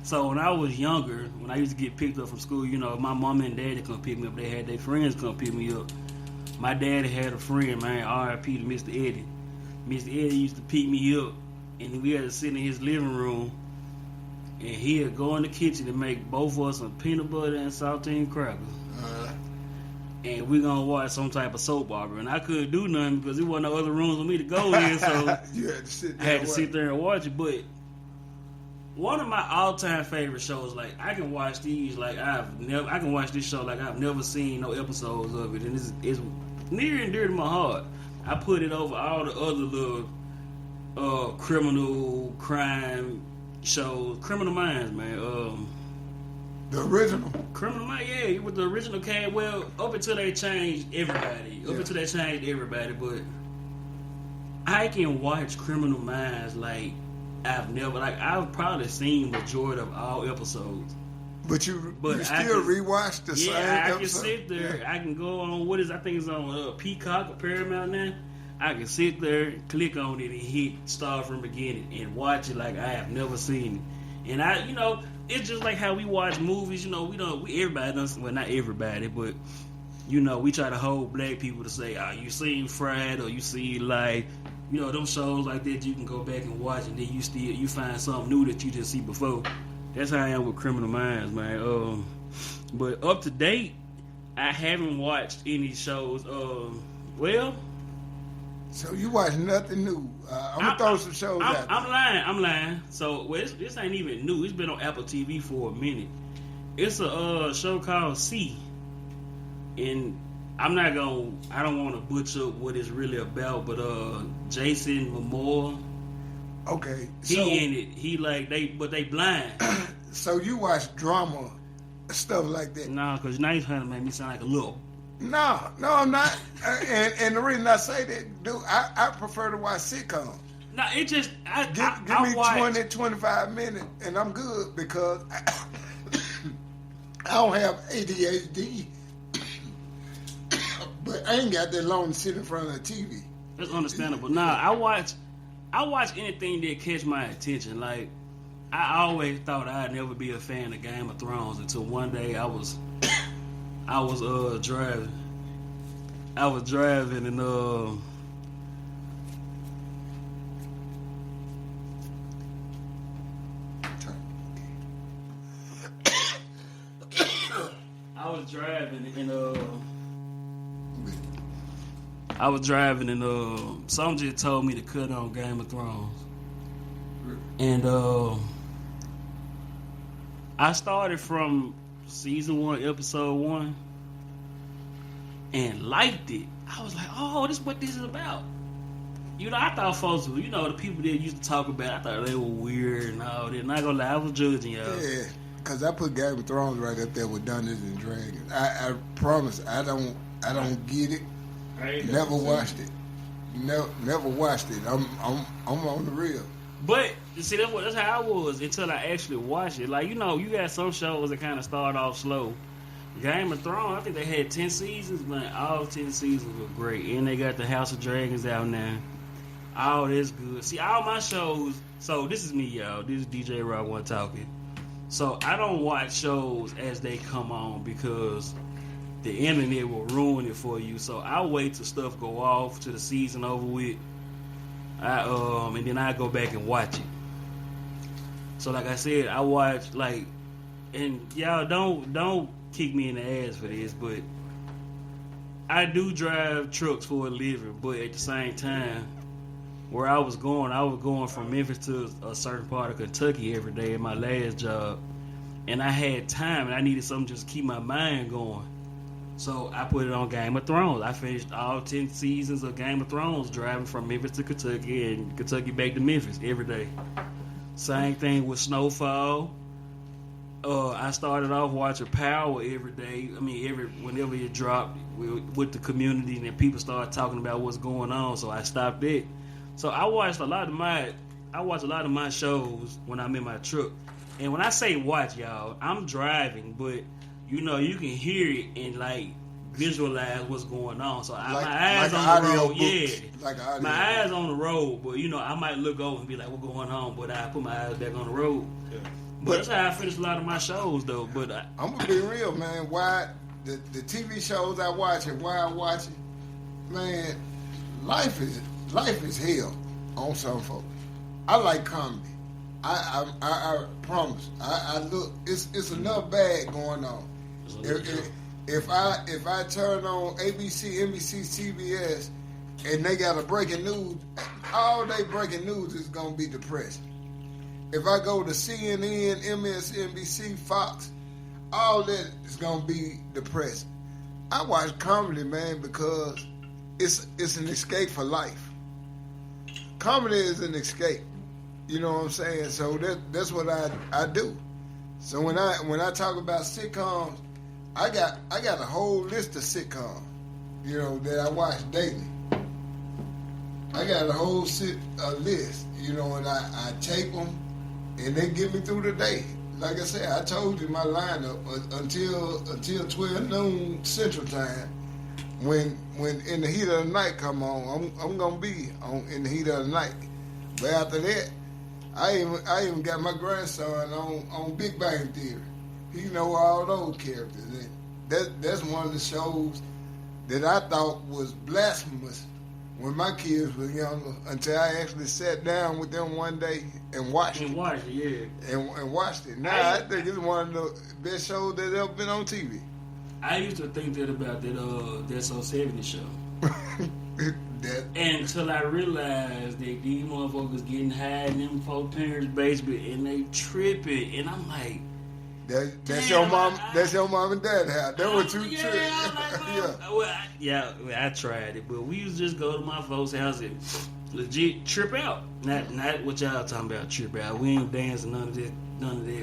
So when I was younger, when I used to get picked up from school, you know, my mom and daddy come pick me up. They had their friends come pick me up. My daddy had a friend, man, R.I.P. to Mr. Eddie. Mr. Eddie used to pick me up, and we had to sit in his living room, and he'd go in the kitchen and make both of us some peanut butter and saltine crackers. And we gonna watch some type of soap opera, and I couldn't do nothing because there wasn't no other rooms for me to go in, so you had to sit there. I had to sit there and watch it. But one of my all-time favorite shows, like I can watch these, like I can watch this show like I've never seen no episodes of it, and it's near and dear to my heart. I put it over all the other little criminal crime shows, Criminal Minds, man. The original. Criminal Minds, yeah, with the original cast. Well, up until they changed everybody. But I can watch Criminal Minds like I've probably seen majority of all episodes. But you still rewatch the same episode? Yeah, I can sit there. Yeah. I can go on, I think it's on Peacock or Paramount now. I can sit there, click on it, and hit start from the beginning and watch it like I have never seen it. And you know, it's just like how we watch movies. You know, everybody does. Well, not everybody, but you know, we try to hold black people to say, you seen Fried, or you see like, you know, them shows like that. You can go back and watch, and then you find something new that you didn't see before. That's how I am with Criminal Minds, man. But up to date, I haven't watched any shows. Well. So you watch nothing new? I'm gonna throw some shows out. I'm lying. So this ain't even new. It's been on Apple TV for a minute. It's a show called C, and I don't want to butcher what it's really about, but Jason Momoa. Okay, he in it. He like but they blind. So you watch drama, stuff like that? No, because now you're trying to make me sound like a little. No, I'm not. And the reason I say that, dude, I prefer to watch sitcoms. No, it just give me 20, 25 minutes, and I'm good because I don't have ADHD, but I ain't got that long to sit in front of the TV. That's understandable. Nah, I watch anything that catch my attention. Like I always thought I'd never be a fan of Game of Thrones until one day I was driving. I was driving and someone just told me to cut on Game of Thrones. And I started from season 1, episode 1, and liked it. I was like, oh, this is what this is about. You know, I thought folks were, you know, the people that used to talk about it, I thought they were weird and all that. Not gonna lie, I was judging y'all. Yeah, because I put Game of Thrones right up there with Dungeons and Dragons. I promise, I don't get it. Never watched it. Never watched it. I'm on the real. But see, that's how I was until I actually watched it. Like, you know, you got some shows that kind of start off slow. Game of Thrones, I think they had 10 seasons, but all 10 seasons were great. And they got the House of Dragons out now. All this good. See, all my shows. So this is me, y'all. This is DJ Rock One talking. So I don't watch shows as they come on because the internet will ruin it for you. So I wait till stuff go off, till the season over with. And then I go back and watch it. So like I said, I watch and y'all don't kick me in the ass for this, but I do drive trucks for a living. But at the same time, where I was going from Memphis to a certain part of Kentucky every day in my last job. And I had time and I needed something just to keep my mind going. So I put it on Game of Thrones. I finished all 10 seasons of Game of Thrones driving from Memphis to Kentucky and Kentucky back to Memphis every day. Same thing with Snowfall. I started off watching Power every day. I mean, whenever it dropped with the community and then people started talking about what's going on, so I stopped it. So I watched a lot of my shows when I'm in my truck. And when I say watch, y'all, I'm driving, but you can hear it and like visualize what's going on. So my eyes on the road, my eyes on the road, but I might look over and be like, "What's going on?" But I put my eyes back on the road. Yeah. But that's how I finish a lot of my shows, though. But I'm gonna be real, man. Why the TV shows I watch and why I watch it, man? Life is hell on some folks. I like comedy. I promise. I look. It's enough bad going on. If I turn on ABC, NBC, CBS, and they got a breaking news, all day breaking news is gonna be depressing. If I go to CNN, MSNBC, Fox, all that is gonna be depressing. I watch comedy, man, because it's an escape for life. Comedy is an escape. You know what I'm saying? So that's what I do. So when I talk about sitcoms, I got a whole list of sitcoms, that I watch daily. I got a whole list, and I take them, and they get me through the day. Like I said, I told you my lineup until 12 noon Central Time. When In the Heat of the Night come on, I'm gonna be on In the Heat of the Night. But after that, I even got my grandson on Big Bang Theory. He know all those characters. And that's one of the shows that I thought was blasphemous when my kids were younger, until I actually sat down with them one day and watched it. And watched it. Now I think it's one of the best shows that ever been on TV. I used to think that about that So 70 show. Until I realized that these motherfuckers getting high in them folks' parents' basement and they tripping, and I'm like, that's your mom. That's your mom and dad house. That what you tripping. I tried it, but we used to just go to my folks' house and legit trip out. Not what y'all talking about, trip out. We ain't dancing none of that.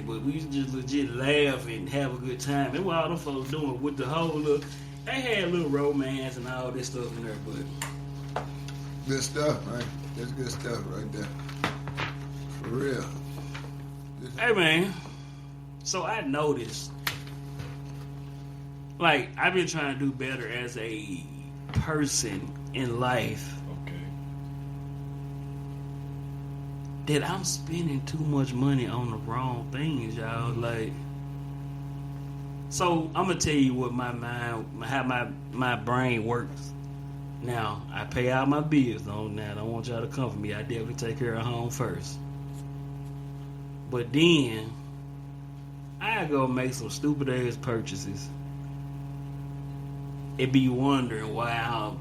But we used to just legit laugh and have a good time. And what all them folks doing with the whole look, they had a little romance and all this stuff in there, but good stuff, man. That's good stuff right there. For real. Hey, man. So I noticed, like, I've been trying to do better as a person in life. Okay. That I'm spending too much money on the wrong things, y'all. Like, so I'm gonna tell you what how my brain works. Now, I pay out my bills on that. I don't want y'all to come for me. I definitely take care of home first. But then I go make some stupid ass purchases. It be wondering why I'm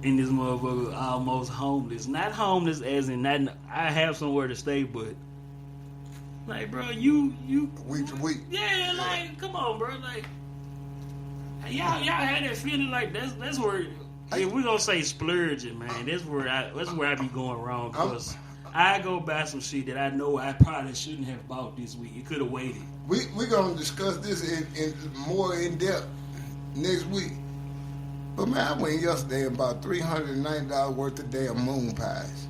in this motherfucker almost homeless. Not homeless as in not I have somewhere to stay, but like, bro, you week to week. Yeah, like, come on, bro. Like, y'all had that feeling like that's where if we gonna say splurging, man, that's where I be going wrong, because I go buy some shit that I know I probably shouldn't have bought this week. It could have waited. We're going to discuss this in more in depth next week. But man, I went yesterday and bought $390 worth of damn moon pies.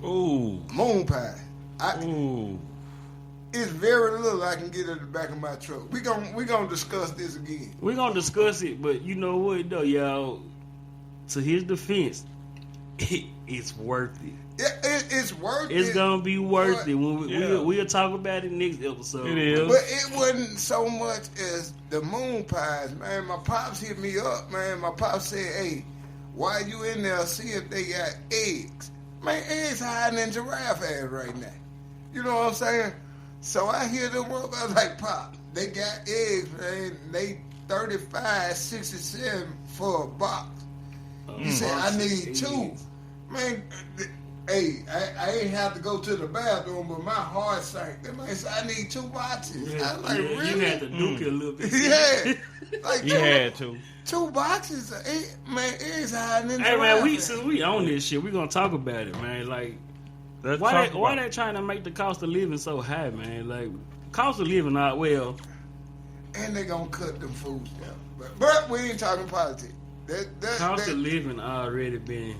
Ooh. Moon pie. Ooh. It's very little I can get at the back of my truck. We're gonna discuss this again. We're going to discuss it, but you know what, though, y'all? To his defense, it's worth it. It's worth it. It's gonna be worth it. When we'll talk about it next episode. It is. But it wasn't so much as the moon pies, man. My pops hit me up, man. My pops said, "Hey, why you in there? See if they got eggs." Man, eggs hiding in giraffe ass right now. You know what I'm saying? So I hit them up. I was like, "Pop, they got eggs, man. They $35.67 for a box." He said, "I need two." Man, Hey, I ain't have to go to the bathroom, but my heart sank. That man said, I need 2 boxes. I was like, really? You had to duke it a little bit. Yeah. Like, You had to. 2 boxes? Man, it's hiding in the Hey, man, rabbit. since we own this shit, we gonna talk about it, man. Like, why they trying to make the cost of living so high, man? Like, cost of living not well. And they gonna cut them foods down. But we ain't talking politics. Cost of living already been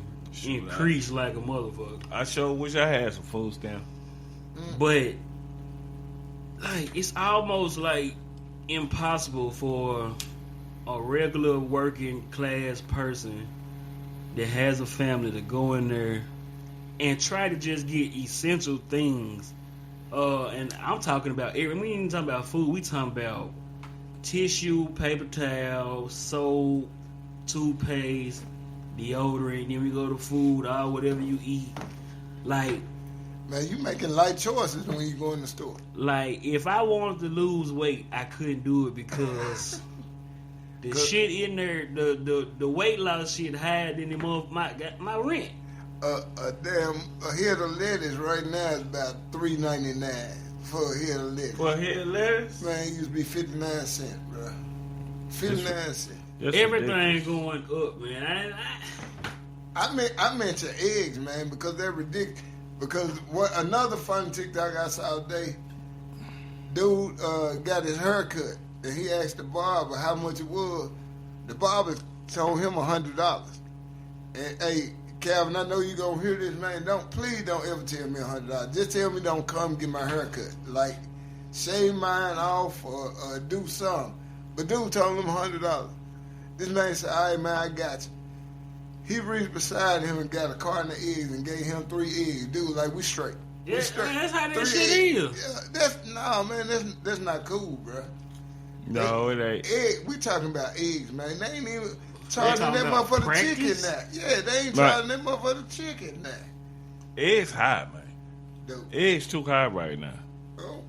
increased like a motherfucker. I sure wish I had some food stamps. But like it's almost like impossible for a regular working class person that has a family to go in there and try to just get essential things. And I'm talking about we ain't even talking about food. We talking about tissue, paper towel, soap, toothpaste, deodorant. Then we go to food, or whatever you eat. Like, man, you making light choices when you go in the store. Like, if I wanted to lose weight, I couldn't do it because the shit in there, the weight loss shit higher than my rent. A head of lettuce right now is about $3.99 for a head of lettuce. For a head of lettuce? Man, it used to be 59 cents, bro. 59 cents. Everything going up, man. I mentioned eggs, man, because they're ridiculous. Because another funny TikTok I saw today, dude got his hair cut, and he asked the barber how much it was. The barber told him $100. And hey, Calvin, I know you gonna hear this, man. Please don't ever tell me $100. Just tell me don't come get my hair cut. Like, shave mine off or do something. But dude told him $100. This man said, all right, man, I got you. He reached beside him and got a carton of eggs and gave him 3 eggs. Dude, like, we straight. Yeah, we straight. That's how that 3 shit eggs. is. Yeah, that's not cool, bro. No, it ain't. We talking about eggs, man. They ain't even charging that about motherfucker practice? chicken now. Yeah, they ain't charging that motherfucker chicken now. Eggs high, man. Dude. Eggs too high right now. Oh.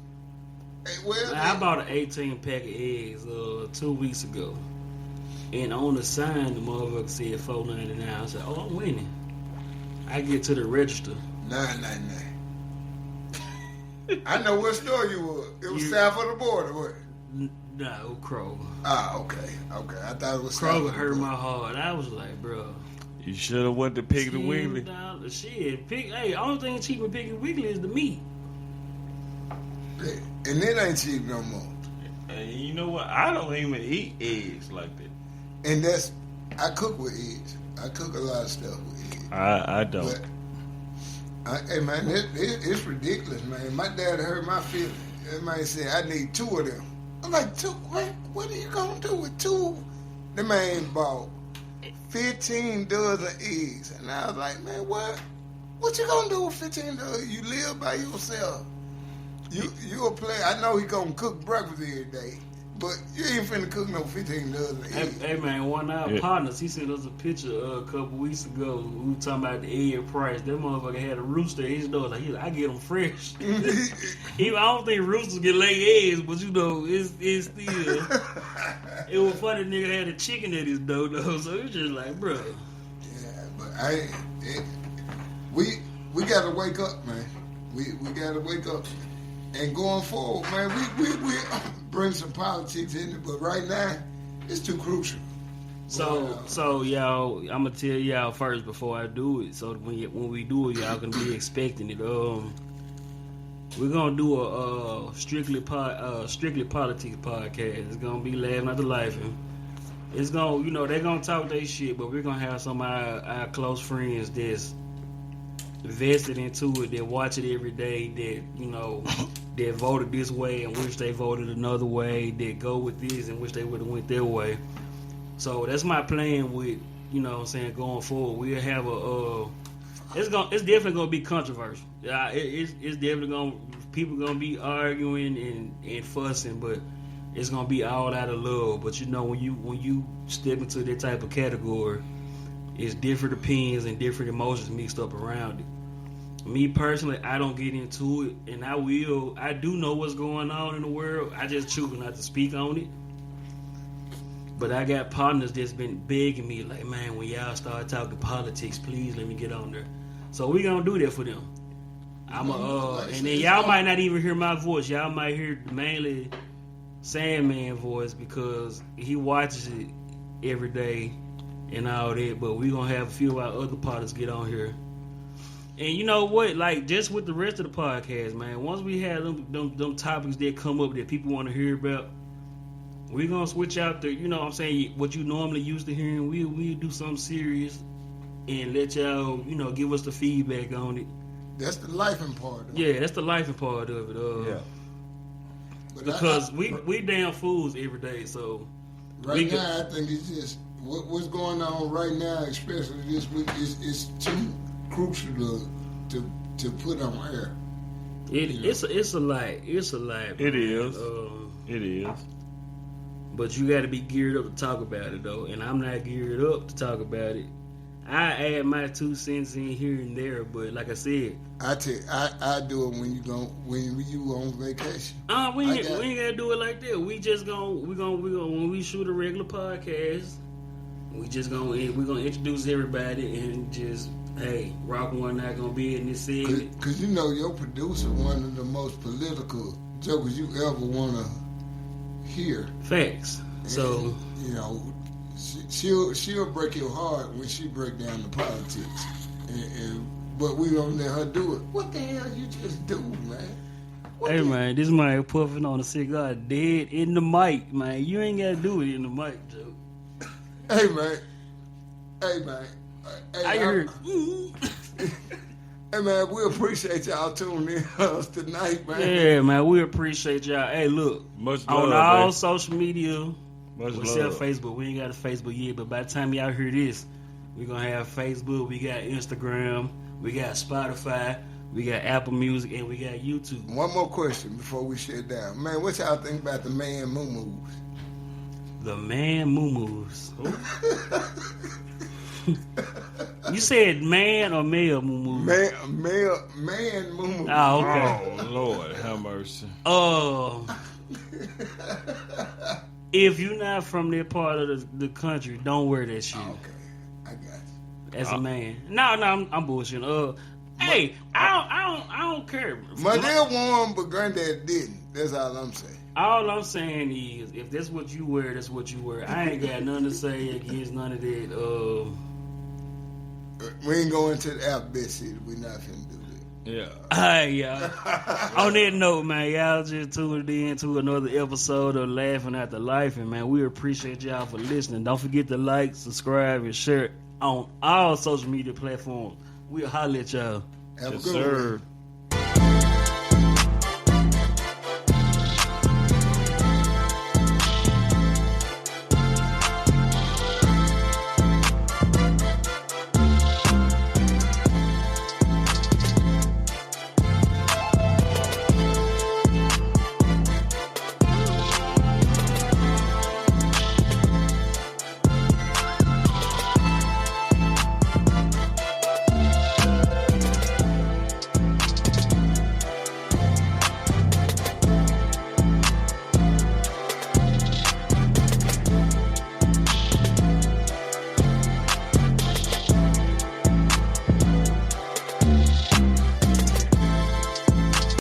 Hey, well, I bought an 18 pack of eggs 2 weeks ago. And on the sign, the motherfucker said $4.99. I said, oh, I'm winning. I get to the register. $9.99. I know what store you were. It was south of the border, what? No, Kroger. Ah, okay. I thought it was Kroger hurt my heart. I was like, bro. You should have went to Piggly Wiggly. $10. Shit. Only thing cheap with Piggly Wiggly is the meat. And it ain't cheap no more. And you know what? I don't even eat eggs like that. And I cook with eggs. I cook a lot of stuff with eggs. I don't. But, hey, man, it's ridiculous, man. My dad hurt my feelings. That man said, I need 2 of them. I'm like, 2? What are you going to do with 2? The man bought 15 dozen eggs. And I was like, man, what? What you going to do with 15 dozen? You live by yourself. You a player. I know he going to cook breakfast every day. But you ain't finna cook no 15 dozen eggs. Hey man, one of our partners, he sent us a picture a couple weeks ago. We were talking about the egg price. That motherfucker had a rooster at his door. Like, I get them fresh. I don't think roosters get lay eggs, but you know, it's still. It was funny, nigga had a chicken at his door though. So it was just like, bro. Yeah, but we gotta wake up, man. We gotta wake up. And going forward, man, we bring some politics in it, but right now, it's too crucial. So y'all, I'm gonna tell y'all first before I do it. So when we do it, y'all gonna be expecting it. We're gonna do a strictly politics podcast. It's gonna be laughing at the life. It's gonna, they're gonna talk their shit, but we're gonna have some of our close friends that's vested into it, that watch it every day, that that voted this way and wish they voted another way, that go with this and wish they would have went their way. So that's my plan with, going forward. We'll have it's definitely gonna be controversial. Yeah, it's definitely people gonna be arguing and fussing, but it's gonna be all out of love. But when you step into that type of category, it's different opinions and different emotions mixed up around it. Me personally, I don't get into it, and I do know what's going on in the world. I just choose not to speak on it. But I got partners that's been begging me, like, man, when y'all start talking politics, please let me get on there. So we gonna do that for them. And then y'all might not even hear my voice. Y'all might hear mainly Sandman voice because he watches it every day and all that. But we gonna have a few of our other partners get on here. And you know what? Like just with the rest of the podcast, man. Once we have them topics that come up that people want to hear about, we gonna switch out the, you know what I'm saying, what you normally used to hearing. We'll do something serious and let y'all, you know, give us the feedback on it. That's the lifing part. Yeah, that's the lifing part of it. Yeah. Because we damn fools every day, so right now I think it's just what's going on right now, especially this week, is too crucial to put on air. It's a lot. It's a lot. It is. It is. But you got to be geared up to talk about it, though. And I'm not geared up to talk about it. I add my 2 cents in here and there, but like I said, I do it when you on vacation. We ain't gotta do it like that. We just we gonna when we shoot a regular podcast, we're gonna introduce everybody and just, hey, Rock One not gonna be in this segment. Cause you know your producer one of the most political jokers you ever wanna hear. Facts. So you know, she'll break your heart when she break down the politics, but we don't let her do it. What the hell you just do, man? Man, this man puffing on a cigar dead in the mic, man. You ain't gotta do it in the mic, Joe. Hey man. Hey, I heard. Hey man, we appreciate y'all tuning in us tonight, man. Yeah, man, we appreciate y'all. Hey, look, Much on love, all man. social media, Much except love. Facebook. We ain't got a Facebook yet, but by the time y'all hear this, we're gonna have Facebook. We got Instagram. We got Spotify. We got Apple Music, and we got YouTube. One more question before we shut down, man. What y'all think about the man moo-moos? The man moo-moos. You said man or male moo-moos? Man moo-moos. Oh, okay. Oh, Lord, have mercy. If you're not from that part of the country, don't wear that shit. Okay, I got you. As a man. No, I'm bullshitting. Hey, I don't care. My dad won, but granddad didn't. That's all I'm saying. All I'm saying is, if that's what you wear, that's what you wear. I ain't got nothing to say against none of that. We ain't going to the alphabet city. We not finna do that. Yeah. Hey, y'all. On that note, man, y'all just tuned in to another episode of Laughing After Life, and man, we appreciate y'all for listening. Don't forget to like, subscribe, and share on all social media platforms. We'll holler at y'all. Have a Yes, good sir. one.